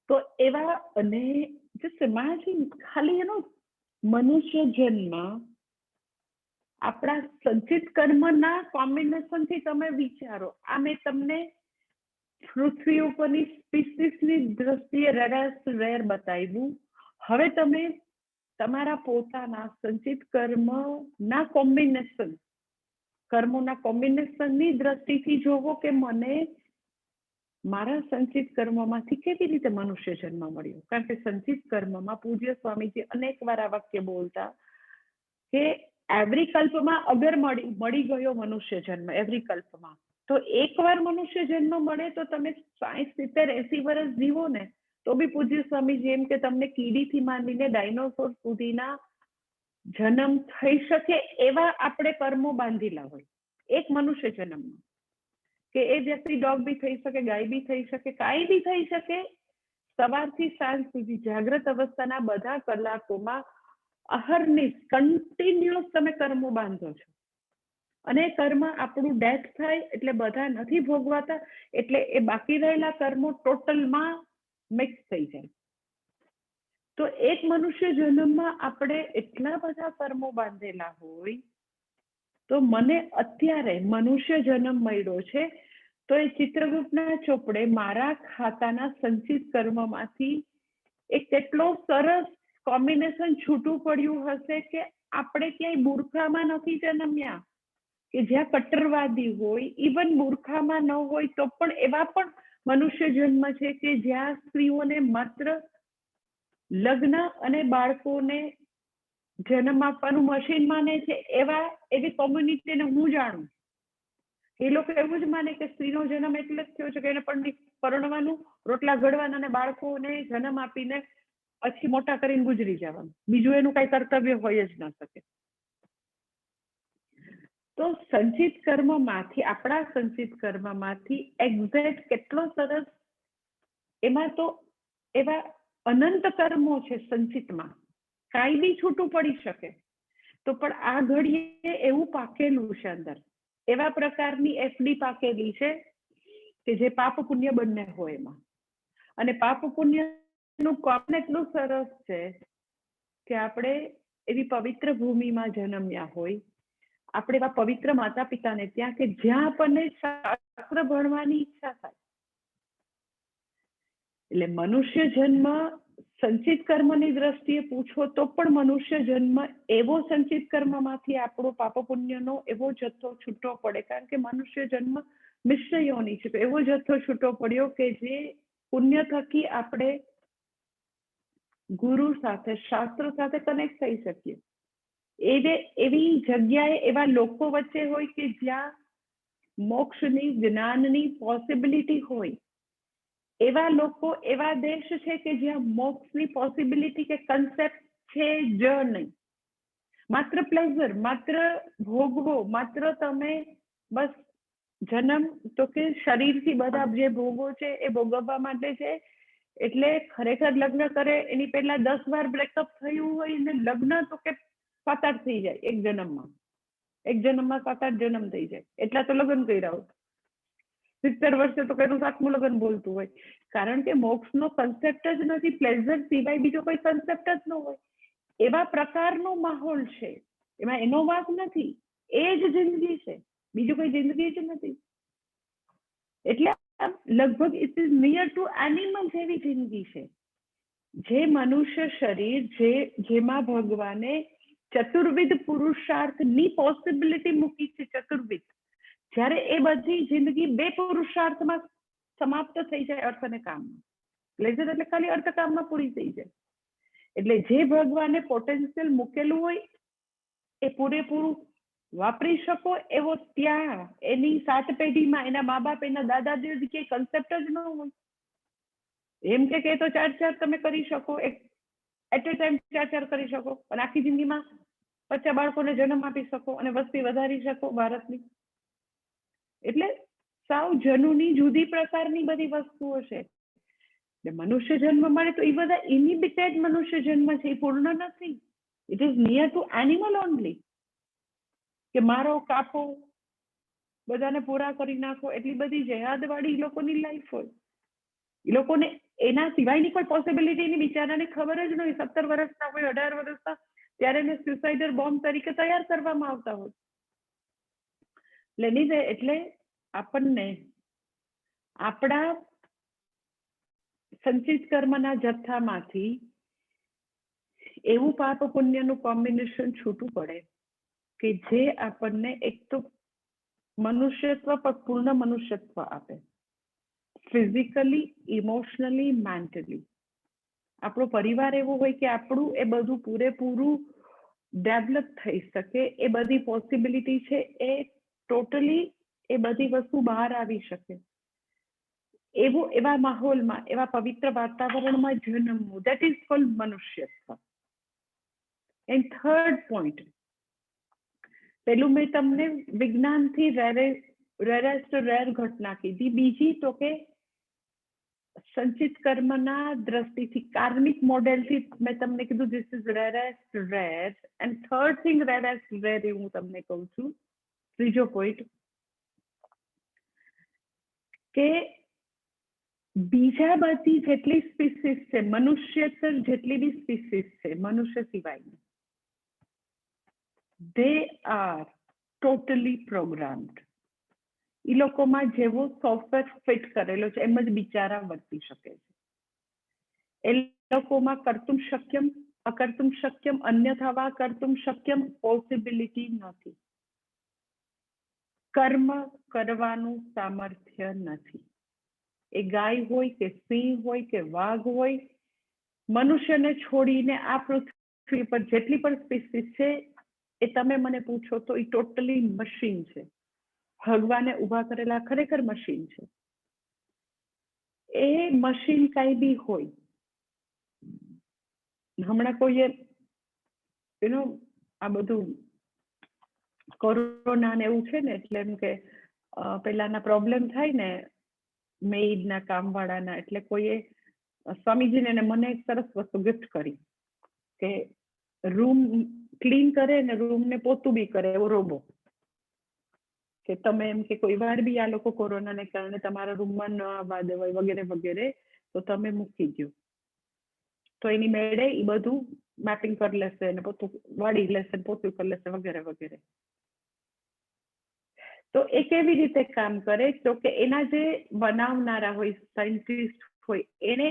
તો એવા અને જસ્ટ ઇમેજિન ખાલી એનો મનુષ્ય જન્મ આપણા સંચિત કર્મના કોમ્બિનેશનથી તમે વિચારો. આ મેં તમને પૃથ્વી ઉપરની સ્પીસીસની દ્રષ્ટિએ રેર બતાવ્યું. હવે તમે તમારા પોતાના સંચિત કર્મના કોમ્બિનેશન કર્મોના કોમ્બિનેશનની દ્રષ્ટિથી જોવો કે મને મારા સંચિત કર્મમાંથી કેવી રીતે મનુષ્ય જન્મ મળ્યો. કારણ કે સંચિત કર્મમાં પૂજ્ય સ્વામીજી અનેક વાર આ વાક્ય બોલતા કે એવરી કલ્પમાં અગર મળી ગયો મનુષ્ય જન્મ એવરી કલ્પમાં તો એકવાર મનુષ્ય જન્મ મળે તો તમે 60, 70, 80 વર્ષ જીવો ને તો બી પૂજ્ય સ્વામીજી એમ કે તમને કીડીથી માંડીને ડાયનોસોર સુધીના જન્મ થઈ શકે એવા આપણે કર્મો બાંધેલા હોય એક મનુષ્ય જન્મમાં. કે એ વ્યક્તિ ડોગ બી થઈ શકે, ગાય બી થઈ શકે, કાંઈ બી થઈ શકે. સવારથી સાંજ સુધી જાગ્રત અવસ્થાના બધા કલાકોમાં અહર્નિશ કન્ટિન્યુઅસ તમે કર્મો બાંધો છો અને કર્મ આપણું ડેથ થાય એટલે બધા નથી ભોગવાતા એટલે એ બાકી રહેલા કર્મો ટોટલમાં મિક્સ થઈ જાય. તો એક મનુષ્ય જન્મમાં આપણે એટલા બધા કર્મો બાંધેલા હોય તો મને અત્યારે મનુષ્ય જન્મ મળ્યો છે તો એ ચિત્રગુપ્તના ચોપડે મારા ખાતાના સંચિત કર્મમાંથી એક કેટલો સરસ કોમ્બિનેશન છૂટું પડ્યું હશે કે આપણે ક્યાંય બુરખામાં નથી જન્મ્યા કે જ્યાં કટ્ટરવાદી હોય ઇવન બુરખામાં ન હોય તો પણ એવા પણ મનુષ્ય જન્મ છે કે જ્યાં સ્ત્રીઓને માત્ર લગ્ન અને બાળકોને જન્મ આપવાનું મશીન માને છે એવી કોમ્યુનિટીને હું જાણું. એ લોકો એવું જ માને કે સ્ત્રીનો જન્મ એટલે જ થયો છે કે એને પરણવાનું, રોટલા ઘડવાના અને બાળકોને જન્મ આપીને પછી મોટા કરીને ગુજરી જવાનું, બીજું એનું કઈ કર્તવ્ય હોય જ ન શકે. તો સંચિત કર્મમાંથી આપણા સંચિત કર્મમાંથી એક્ઝેક્ટ કેટલો સરસ એમાં તો એવા અનંત કર્મો છે સંચિતમાં કાંઈ બી છૂટું પડી શકે તો પણ આ ઘડીએ એવું પાકેલું છે અંદર એવા પ્રકારની એફડી પાકેલી છે કે જે પાપ પુણ્ય બંને હોય એમાં. અને પાપ પુણ્ય નું કોણ એટલું સરસ છે કે આપણે એવી પવિત્ર ભૂમિમાં જન્મ્યા હોય, આપણે એવા પવિત્ર માતા પિતાને ત્યાં કે જ્યાં આપણને શાસ્ત્ર ભણવાની ઈચ્છા થાય. એટલે મનુષ્ય જન્મ સંચિત કર્મની દ્રષ્ટિએ પૂછો તો પણ મનુષ્ય જન્મ એવો સંચિત કર્મમાંથી આપણો પાપ પુણ્યનો એવો જથ્થો છૂટો પડે, કારણ કે મનુષ્ય જન્મ મિશ્ર યોનિ છે, તો એવો જથ્થો છૂટો પડ્યો કે જે પુણ્ય થકી આપણે ગુરુ સાથે, શાસ્ત્ર સાથે કનેક્ટ થઈ શકીએ. એવી જગ્યાએ એવા લોકો વચ્ચે હોય કે જ્યાં મોક્ષની, જ્ઞાનની પોસિબિલિટી હોય. એવા લોકો, એવા દેશ છે કે જ્યાં મોક્ષની પોસિબિલિટી કે કન્સેપ્ટ છે જ નહીં. માત્ર પ્લેઝર, માત્ર ભોગવો, માત્ર તમે બસ જન્મ તો કે શરીરથી બધા જે ભોગવો છે એ ભોગવવા માટે છે. એટલે ખરેખર લગ્ન કરે એની પહેલા 10 વાર બ્રેકઅપ થયું હોય ને લગ્ન તો કે 7-8 થઈ જાય એક જન્મમાં. એક જન્મમાં 7-8 જન્મ થઈ જાય, એટલા તો લગ્ન કર્યા હોય. 70 વર્ષે તો કઈનું 7મું લગ્ન બોલતું હોય, કારણ કે મોક્ષનો કન્સેપ્ટ જ નથી. પ્લેઝર સિવાય બીજો કોઈ કન્સેપ્ટ જ ન હોય. એવા પ્રકારનો માહોલ છે, એમાં એનો વાંક નથી. એ જ જિંદગી છે, બીજું કોઈ જિંદગી જ નથી. એટલે લગભગ it is near to animal જેવી જિંદગી છે. જે મનુષ્ય શરીર જેમાં ભગવાને ચતુર્વિધ પુરુષાર્થની પોસિબિલિટી મૂકી છે, ચતુર્વિધ, જ્યારે એ બધી જિંદગી 2 પુરુષાર્થમાં સમાપ્ત થઈ જાય, અર્થ અને કામમાં. પ્લેઝર એટલે ખાલી અર્થ કામમાં પૂરી થઈ જાય. એટલે જે ભગવાને પોટેન્શિયલ મૂકેલું હોય એ પૂરેપૂરું વાપરી શકો એવો ત્યાં એની 7 પેઢીમાં એના મા બાપ, એના દાદા દાદી કે કન્સેપ્ટ જ ન હોય. એમ કે તો 4 તમે કરી શકો, એટ એ ટાઈમ 4 કરી શકો, અને આખી જિંદગીમાં 50 બાળકોને જન્મ આપી શકો અને વસ્તી વધારી શકો ભારતની. એટલે સાવ જનુની જુદી પ્રકારની બધી વસ્તુઓ છે. એટલે મનુષ્ય જન્મ મળે તો એ બધા ઇનિબિટેડ મનુષ્ય જન્મ છે, એ પૂર્ણ નથી. It is near to animal only. કે મારો કાપો, બધાને પૂરા કરી નાખો, એટલી બધી જેહાદવાળી એ લોકોની લાઈફ હોય. એ લોકોને એના સિવાયની કોઈ પોસિબિલિટી ની બિચારાને ખબર જ ન હોય. 17 વર્ષના હોય, 18 વર્ષના, ત્યારે એને સુસાઇડર બોમ્બ તરીકે તૈયાર કરવામાં આવતા હોય. એટલે આપણને આપણા સંચિત કર્મના જથ્થામાંથી એવું પાપ પુણ્યનું કોમ્બિનેશન છૂટું પડે કે જે આપણને એક તો મનુષ્યત્વ પર પૂર્ણ મનુષ્યત્વ આપે, ફિઝિકલી, ઇમોશનલી, મેન્ટલી. આપણો પરિવાર એવો હોય કે આપણું એ બધું પૂરેપૂરું ડેવલપ થઈ શકે, એ બધી પોસિબિલિટી છે, એ ટોટલી એ બધી વસ્તુ બહાર આવી શકે. એવા માહોલમાં, એવા પવિત્ર વાતાવરણમાં જન્મવું, દેટ ઇઝ કોલ્ડ મનુષ્યત્વ. એન્ડ થર્ડ પોઈન્ટ, પેલું મેં તમને વિજ્ઞાનથી રેરેસ્ટ રેર ઘટના કીધી. બીજી તો કે સંચિત કર્મના દ્રષ્ટિથી, કાર્મિક મોડેલથી મેં તમને કીધું this is rarest rare. And third thing rarest rare એ હું તમને કહું છું. ત્રીજો પોઈન્ટ કે બીજા બધી જેટલી સ્પીસીસ છે, મનુષ્યતર જેટલી બી સ્પીસીસ છે મનુષ્ય સિવાયની, they are totally programmed. એ લોકોમાં જેવો સોફ્ટવેર ફિટ કરેલો છે એમ જ બિચારા વર્તી શકે છે. એ લોકોમાં કર્તુમ શક્યમ, અકર્તુમ શક્યમ, અન્યથા વા કર્તુમ શક્યમ પોસિબિલિટી નથી. કર્મ કરવાનું સામર્થ્ય નથી. એ ગાય હોય કે સિંહ હોય કે વાઘ હોય, મનુષ્યને છોડીને આ પૃથ્વી પર જેટલી પણ સ્પીસીસ છે એ તમે મને પૂછો તો એ ટોટલી મશીન છે. ભગવાને ઉભા કરેલા ખરેખર મશીન છે. એ મશીન કઈ બી હોય. હમણાં કોઈએ આ બધું કોરોના ને એવું છે ને, એટલે એમ કે પેલાના પ્રોબ્લેમ થાય ને મેઇડના, કામવાળાના, એટલે કોઈએ સ્વામીજીને ને મને એક સરસ વસ્તુ ગિફ્ટ કરી કે રૂમ ક્લીન કરે ને રૂમને પોતું બી કરે એવો રોબો. કે તમે એમ કે કોઈ વાર બી આ લોકો કોરોનાને કારણે તમારા રૂમમાં ન આવવા દેવાય વગેરે વગેરે, તો તમે મૂકી દો. તો એની મેળે એ બધું મેપિંગ કરી લેશે અને પોતું વાળી લેશે, પોતું કરી લેશે વગેરે વગેરે. તો એ કેવી રીતે કામ કરે? તો કે એના જે બનાવનારા હોય, સાયન્ટિસ્ટ હોય, એને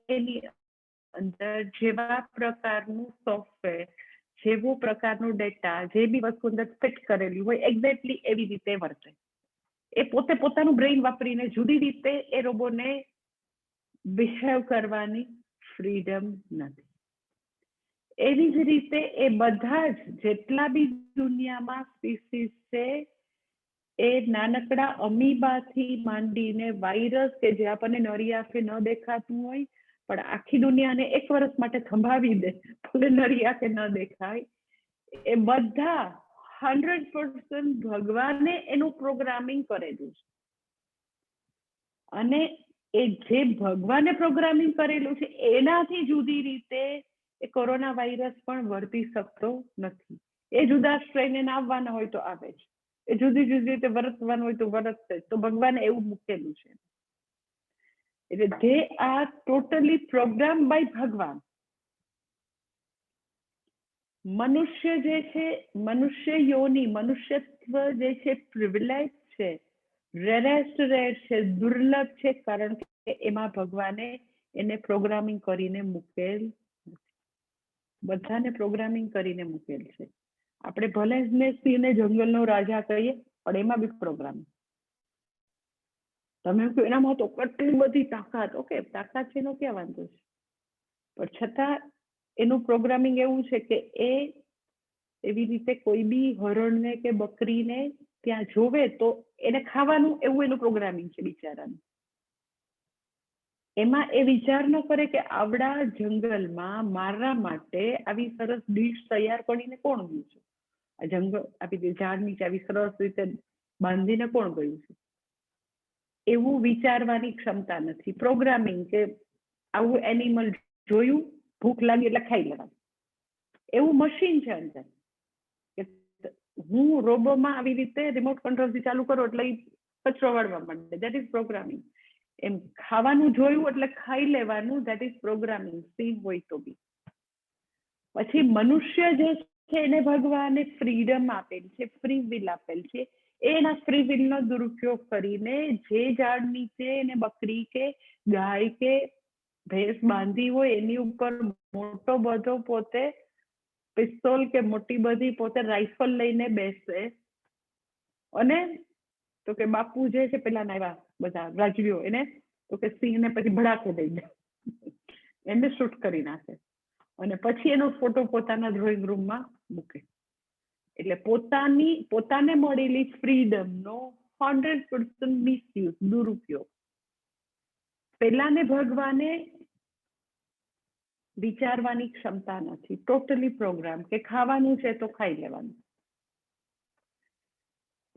એની અંદર જેવા પ્રકારનું સોફ્ટવેર, જેવો પ્રકારનો ડેટા, જે બી વસ્તુ અંદર ફિટ કરેલી હોય, એક્ઝેક્ટલી એવી રીતે વર્તે. એ પોતે પોતાનું બ્રેઇન વાપરીને જુદી રીતે એ રોબોને બિહેવ કરવાની ફ્રીડમ નથી. એવી જ રીતે એ બધા જ જેટલા બી દુનિયામાં સ્પીસીસ છે, એ નાનકડા અમીબાથી માંડીને વાયરસ કે જે આપણને નરી આંખે ન દેખાતું હોય પણ આખી દુનિયાને 1 વર્ષ માટે થંભાવી દે, ભલે નરી આંખે ન દેખાય, એ બધા 100% ભગવાને એનું પ્રોગ્રામિંગ કરેલું છે. અને એ જે ભગવાને પ્રોગ્રામિંગ કરેલું છે એનાથી જુદી રીતે એ કોરોના વાયરસ પણ વર્તી શકતો નથી. એ જુદા સ્ટ્રેન એને આવવાના હોય તો આવે છે, એ જુદી જુદી રીતે વર્તવાનું હોય તો વર્તશે. તો ભગવાને એવું મૂકેલું છે. એટલે they are totally programmed by ભગવાન. મનુષ્ય જે છે, મનુષ્ય યોની, મનુષ્યત્વ જે છે પ્રિવિલેજ છે, રેરેસ્ટ રેર છે, દુર્લભ છે, કારણ કે એમાં ભગવાને એને પ્રોગ્રામિંગ કરીને મૂકેલ. બધાને પ્રોગ્રામિંગ કરીને મૂકેલ છે. આપણે ભલે ને સિંહને જંગલનો રાજા કહીએ પણ એમાં બી પ્રોગ્રામિંગ. તમે કહો એનામાં તો કેટલી બધી તાકાત, ઓકે તાકાત છે એનો ક્યાં વાંધો છે, પણ છતાં એનું પ્રોગ્રામિંગ એવું છે કે એ એવી રીતે કોઈ બી હરણને કે બકરીને ત્યાં જોવે તો એને ખાવાનું, એવું એનું પ્રોગ્રામિંગ છે બિચારાનું. એમાં એ વિચાર ન કરે કે આવડા જંગલમાં મારા માટે આવી સરસ ડીશ તૈયાર કરીને કોણ ગયું છે, આ જંગલ આપી ઝાડ નીચે આવી સરસ રીતે બાંધીને કોણ ગયું છે, એવું વિચારવાની ક્ષમતા નથી. પ્રોગ્રામિંગ કે આવું એનિમલ જોયું, ભૂખ લાગી એટલે ખાઈ લેવાનું, એવું મશીન છે અંદર. હું રોબોમાં આવી રીતે રિમોટ કંટ્રોલથી ચાલુ કરો એટલે કચરો વાળવા માંડે, ધેટ ઇઝ પ્રોગ્રામિંગ. એમ ખાવાનું જોયું એટલે ખાઈ લેવાનું, ધેટ ઇઝ પ્રોગ્રામિંગ. સિંહ હોય તો બી. પછી મનુષ્ય જે છે એને ભગવાને ફ્રીડમ આપેલ છે, ફ્રી વિલ આપેલ છે. એના ફ્રી વિલ નો દુરુપયોગ કરીને જે ઝાડ નીચે એને બકરી કે ગાય કે ભેંસ બાંધી હોય એની ઉપર મોટો બધો પોતે પિસ્તોલ કે મોટી બધી પોતે રાઇફલ લઈને બેસે અને તો કે બાપુ જે છે પેલા આવ્યા બધા રાજવીઓ એને તો કે સિંહને પછી ભડાકે દઈ દે, એને શૂટ કરી નાખે અને પછી એનો ફોટો પોતાના ડ્રોઈંગ રૂમમાં મૂકે. એટલે પોતાને મળેલી ફ્રીડમનો 100% મિસયુઝ, દુરુપયોગ. પેલાને ભગવાને વિચારવાની ક્ષમતા નથી, ટોટલી પ્રોગ્રામ કે ખાવાનું છે તો ખાઈ લેવાનું.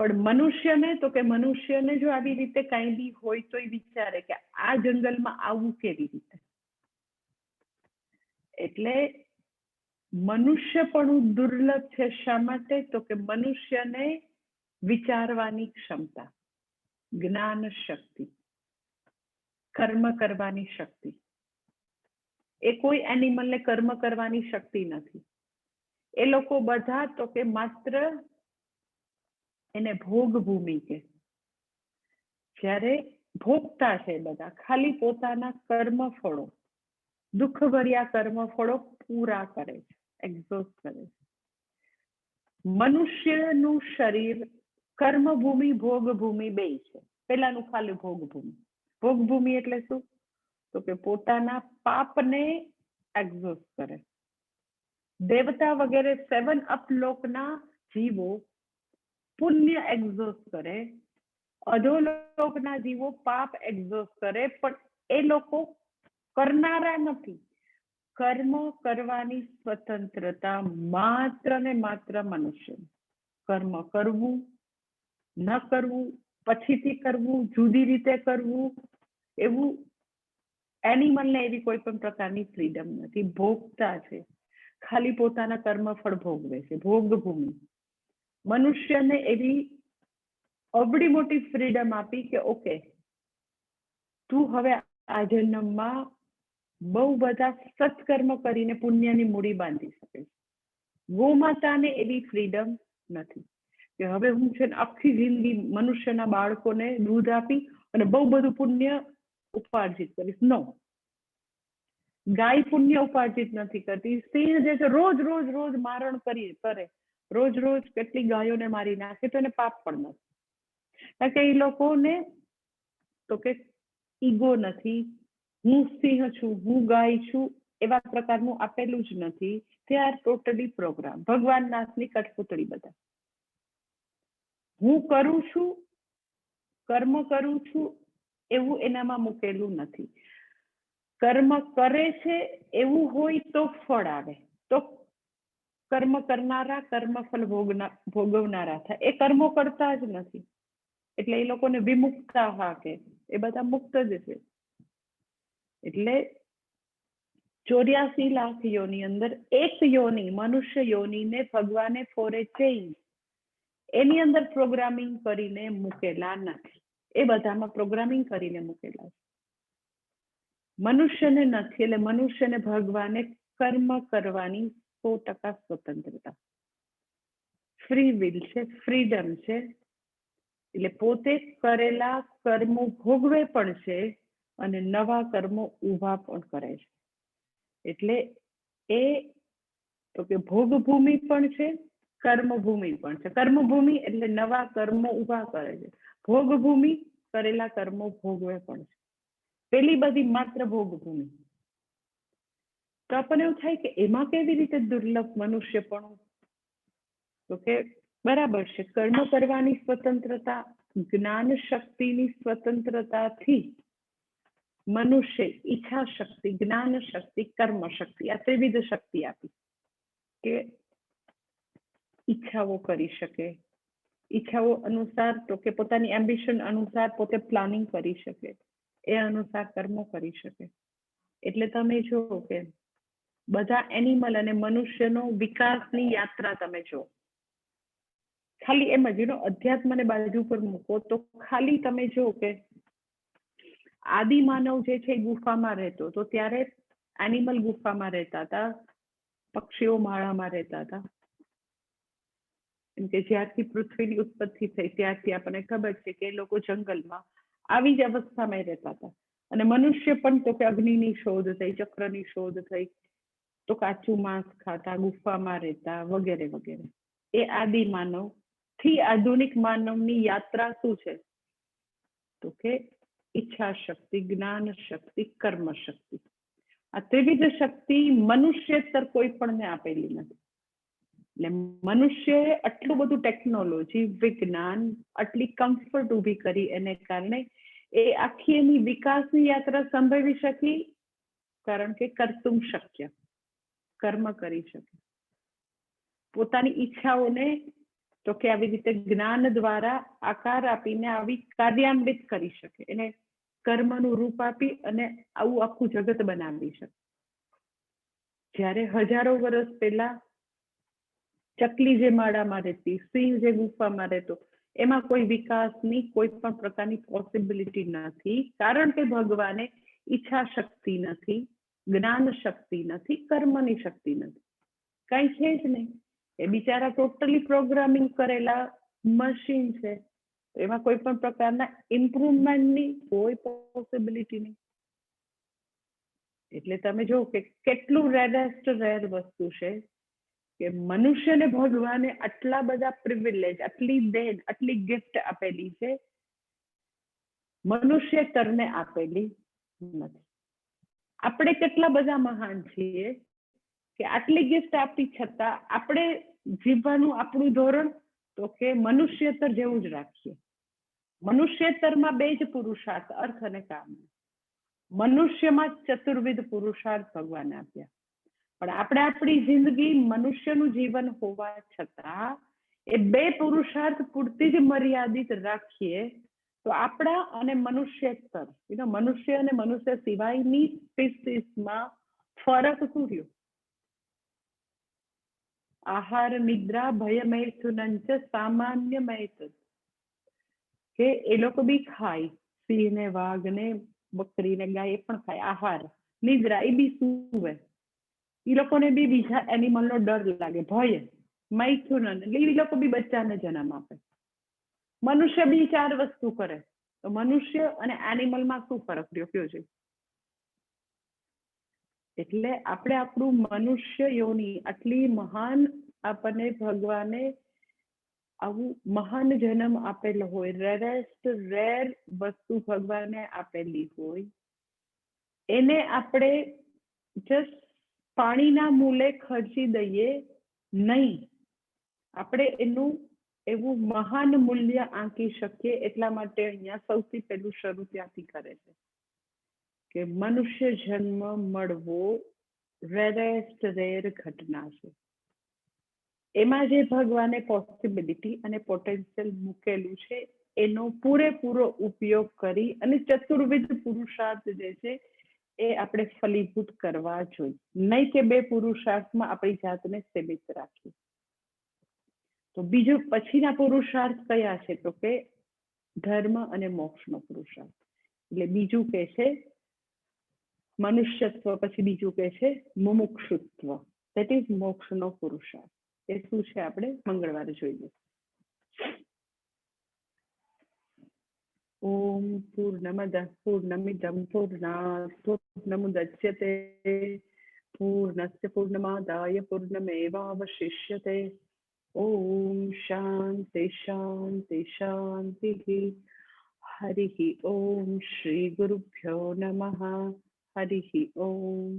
પણ મનુષ્યને તો કે મનુષ્યને જો આવી રીતે કઈ બી હોય તો એ વિચારે કે આ જંગલમાં આવવું કેવી રીતે. એટલે મનુષ્ય પણ દુર્લભ છે. શા માટે? તો કે મનુષ્યને વિચારવાની ક્ષમતા, જ્ઞાન શક્તિ, કર્મ કરવાની શક્તિ, એ કોઈ એનિમલને કર્મ કરવાની શક્તિ નથી. એ લોકો બધા તો કે માત્ર એને ભોગ ભૂમિ કે, જ્યારે ભોગતા છે બધા ખાલી પોતાના કર્મ ફળો, દુઃખભર્યા કર્મ ફળો પૂરા કરે છે, એક્ઝોસ્ટ કરે છે. મનુષ્યનું શરીર કર્મભૂમિ ભોગભૂમિ બે છે. પેલાનું ખાલી ભોગભૂમિ. ભોગભૂમિ એટલે શું? તો કે પોતાના પાપને એક્ઝોસ્ટ કરે. દેવતા વગેરે 7 અપલોકના જીવો પુણ્ય એક્ઝોસ્ટ કરે, અધોલોકના જીવો પાપ એક્ઝોસ્ટ કરે, પણ એ લોકો કરનારા નથી. કર્મ કરવાની સ્વતંત્રતા માત્ર ને માત્ર મનુષ્ય. કર્મ કરવું, ન કરવું, પછીથી કરવું, જુદી રીતે કરવું, એવું એનિમલને એવી કોઈ પણ પ્રકારની ફ્રીડમ નથી. ભોગતા છે, ખાલી પોતાના કર્મફળ ભોગવે છે, ભોગભૂમિ. મનુષ્યને એવી અવડી મોટી ફ્રીડમ આપી કે ઓકે તું હવે આ જન્મમાં બહુ બધા સત્કર્મ કરીને પુણ્યની મૂડી બાંધી શકે છે. ગોમાતાને એવી ફ્રીડમ નથી કે હવે હું છે ને આખી જિંદગી મનુષ્યના બાળકોને દૂધ આપી અને બહુ બધું પુણ્ય ઉપાર્જિત કરીશ. નો, ગાય પુણ્ય ઉપાર્જિત નથી કરતી. સિંહ જે છે રોજ રોજ રોજ મારણ કરે, રોજ રોજ કેટલી ગાયોને મારી નાખે તો એને પાપ પણ નથી. કારણ કે એ લોકોને તો કે ઈગો નથી, હું સિંહ છું, હું ગાય છું, એવા પ્રકારનું આપેલું જ નથી. તે આર ટોટલી પ્રોગ્રામ. ભગવાન નાથની કઠપુતળી બધા. હું કરું છું, કર્મ કરું છું એવું એનામાં મૂકેલું નથી. કર્મ કરે છે એવું હોય તો ફળ આવે, તો કર્મ કરનારા કર્મફળ ભોગવનારા થાય. એ કર્મો કરતા જ નથી એટલે એ લોકોને વિમુક્તા હાકે, એ બધા મુક્ત જ છે. એટલે 84 લાખ યોની અંદર એક યોની મનુષ્ય યોનીને ભગવાને ફોર એ ચેન્જ એની અંદર પ્રોગ્રામિંગ કરીને મૂકેલા નથી. એ બધામાં પ્રોગ્રામિંગ કરીને મૂકેલા છે. મનુષ્યને નથી. એટલે મનુષ્યને ભગવાને કર્મ કરવાની 100% સ્વતંત્રતા, ફ્રી વિલ છે, ફ્રીડમ છે. એટલે પોતે કરેલા કર્મો ભોગવે પણ છે અને નવા કર્મો ઊભા પણ કરે છે. એટલે એ તો કે ભોગભૂમિ પણ છે, કર્મભૂમિ પણ છે. કર્મભૂમિ એટલે નવા કર્મો ઊભા કરે છે, ભોગભૂમિ કરેલા કર્મો ભોગવે પણ છે. પેલી બધી માત્ર ભોગભૂમિ. તો આપણને એવું થાય કે એમાં કેવી રીતે દુર્લભ મનુષ્યપણું? તો કે બરાબર છે, કર્મ કરવાની સ્વતંત્રતા, જ્ઞાન શક્તિની સ્વતંત્રતાથી મનુષ્ય ઈચ્છા શક્તિ, જ્ઞાન શક્તિ, કર્મ શક્તિ, આ ત્રિવિધ શક્તિ આપી કે ઈચ્છાઓ કરી શકે. ઈચ્છાઓ અનુસાર તો કે પોતાની એમ્બિશન અનુસાર પોતે પ્લાનિંગ કરી શકે, એ અનુસાર કર્મો કરી શકે. એટલે તમે જો કે બધા એનિમલ અને મનુષ્યનો વિકાસની યાત્રા તમે જો, ખાલી એમ જ અધ્યાત્મને બાજુ પર મૂકો તો ખાલી તમે જો કે આદિ માનવ જે છે ગુફામાં રહેતો તો ત્યારે એનિમલ ગુફામાં રહેતા હતા, પક્ષીઓ માળામાં રહેતા હતા. કેમ કે જ્યારથી પૃથ્વીની ઉત્પત્તિ થઈ ત્યારથી આપણને ખબર છે કે એ લોકો જંગલમાં આવી જ અવસ્થામાં રહેતા હતા. અને મનુષ્ય પણ તો કે અગ્નિની શોધ થઈ, ચક્રની શોધ થઈ, તો કાચું માંસ ખાતા, ગુફામાં રહેતા વગેરે વગેરે. એ આદિ માનવ થી આધુનિક માનવની યાત્રા શું છે? તો કે ઈચ્છા શક્તિ, જ્ઞાન શક્તિ, કર્મ શક્તિ. આ ત્રિવિધ શક્તિ મનુષ્યેતર કોઈ પણને આપેલી નથી. એટલે મનુષ્યએ આટલું બધું ટેકનોલોજી, વિજ્ઞાન, આટલી કમ્ફર્ટ ઊભી કરી એને કારણે એ આખી એની વિકાસની યાત્રા સંભવી શકી, કારણ કે કર્તુમ શક્ય, કર્મ કરી શકે. પોતાની ઈચ્છાઓને તો કે આવી રીતે જ્ઞાન દ્વારા આકાર આપીને આવી કાર્યાન્વિત કરી શકે, એને કર્મનું રૂપ આપી અને આવું આખું જગત બનાવી શકે. જ્યારે હજારો વર્ષ પહેલા ચકલી જે માળામાં રહેતી, સિંહ જે ગુફામાં રહેતો, એમાં કોઈ વિકાસની કોઈ પણ પ્રકારની પોસિબિલિટી નથી, કારણ કે ભગવાને ઈચ્છા શક્તિ નથી, જ્ઞાન શક્તિ નથી, કર્મની શક્તિ નથી, કઈ છે જ નહીં. એ બિચારા ટોટલી પ્રોગ્રામિંગ કરેલા મશીન છે. એમાં કોઈ પણ પ્રકારના ઇમ્પ્રુવમેન્ટની કોઈ પોસિબિલિટી નહીં. એટલે તમે જો કે કેટલું રેરેસ્ટ રેર વસ્તુ છે કે મનુષ્યને ભગવાને આટલા બધા પ્રિવિલેજ, આટલી દેન, આટલી ગિફ્ટ આપેલી છે, મનુષ્યતરને આપેલી નથી. આપણે કેટલા બધા મહાન છીએ કે આટલી ગિફ્ટ આપી છતાં આપણે જીવવાનું આપણું ધોરણ તો કે મનુષ્યતર જેવું જ રાખીએ. મનુષ્યતરમાં બે જ પુરુષાર્થ, અર્થ અને કામ. મનુષ્યમાં ચતુર્વિધ પુરુષાર્થ ભગવાને આપ્યા, પણ આપણે આપણી જિંદગી મનુષ્યનું જીવન હોવા છતાં એ બે પુરુષાર્થ પૂરતી જ મર્યાદિત રાખીએ તો આપણા અને મનુષ્યેતર, મનુષ્ય અને મનુષ્ય સિવાયની સ્પીસીસમાં ફરક શું રહ્યો? આહાર નિદ્રા ભય મૈથુનંચ સામાન્ય મૈત, કે એ લોકો બી ખાય, સિંહ ને વાઘ ને બકરી ને ગાય એ પણ ખાય, આહાર નિદ્રા એ બી સુવે. એ લોકોને બી બીજા એનિમલનો ડર લાગે, ભય, મૈથુન, એટલે એ લોકો બી બચ્ચાને જન્મ આપે. મનુષ્ય બી 4 વસ્તુ કરે, તો મનુષ્ય અને એનિમલમાં શું ફરક રહ્યો કયો છે? એટલે આપણે આપણું મનુષ્ય યોની આટલી મહાન આપણને ભગવાને આવું મહાન જન્મ આપેલો હોય, રેર વસ્તુ ભગવાને આપેલી હોય, એને આપણે જસ્ટ પાણીના મૂલે ખર્ચી દઈએ નહીં. આપણે એનું એવું મહાન મૂલ્ય આંકી શકીએ. એટલા માટે અહીંયા સૌથી પહેલું શરૂ ત્યાંથી કરે છે કે મનુષ્ય જન્મ મળવો રેર ઘટના છે. એમાં જે ભગવાને પોસિબિલિટી અને પોટેન્શિયલ મૂકેલું છે એનો પૂરેપૂરો ઉપયોગ કરી અને ચતુર્વિધ પુરુષાર્થ જે છે એ આપણે ફલીભૂત કરવા જોઈએ, નહીં કે 2 પુરુષાર્થમાં આપણી જાતને સીમિત રાખીએ. તો બીજું પછીના પુરુષાર્થ કયા છે? તો કે ધર્મ અને મોક્ષનો પુરુષાર્થ. એટલે બીજું કે છે મનુષ્યત્વ, પછી બીજું કે છે મુમુક્ષુત્વ, ધેટ ઇઝ મોક્ષનો પુરુષાર્થ. એ શું છે આપણે મંગળવારે જોઈએ. ઓમ પૂર્ણમદઃ પૂર્ણમિદં પૂર્ણાત પૂર્ણમુદચ્યતે પૂર્ણસ્ય પૂર્ણમાદાય પૂર્ણમેવાવશિષ્યતે. ઓમ શાંતિ શાંતિ શાંતિ. હરિ ઓમ શ્રી ગુરુભ્યો નમઃ. હરિ ઓમ.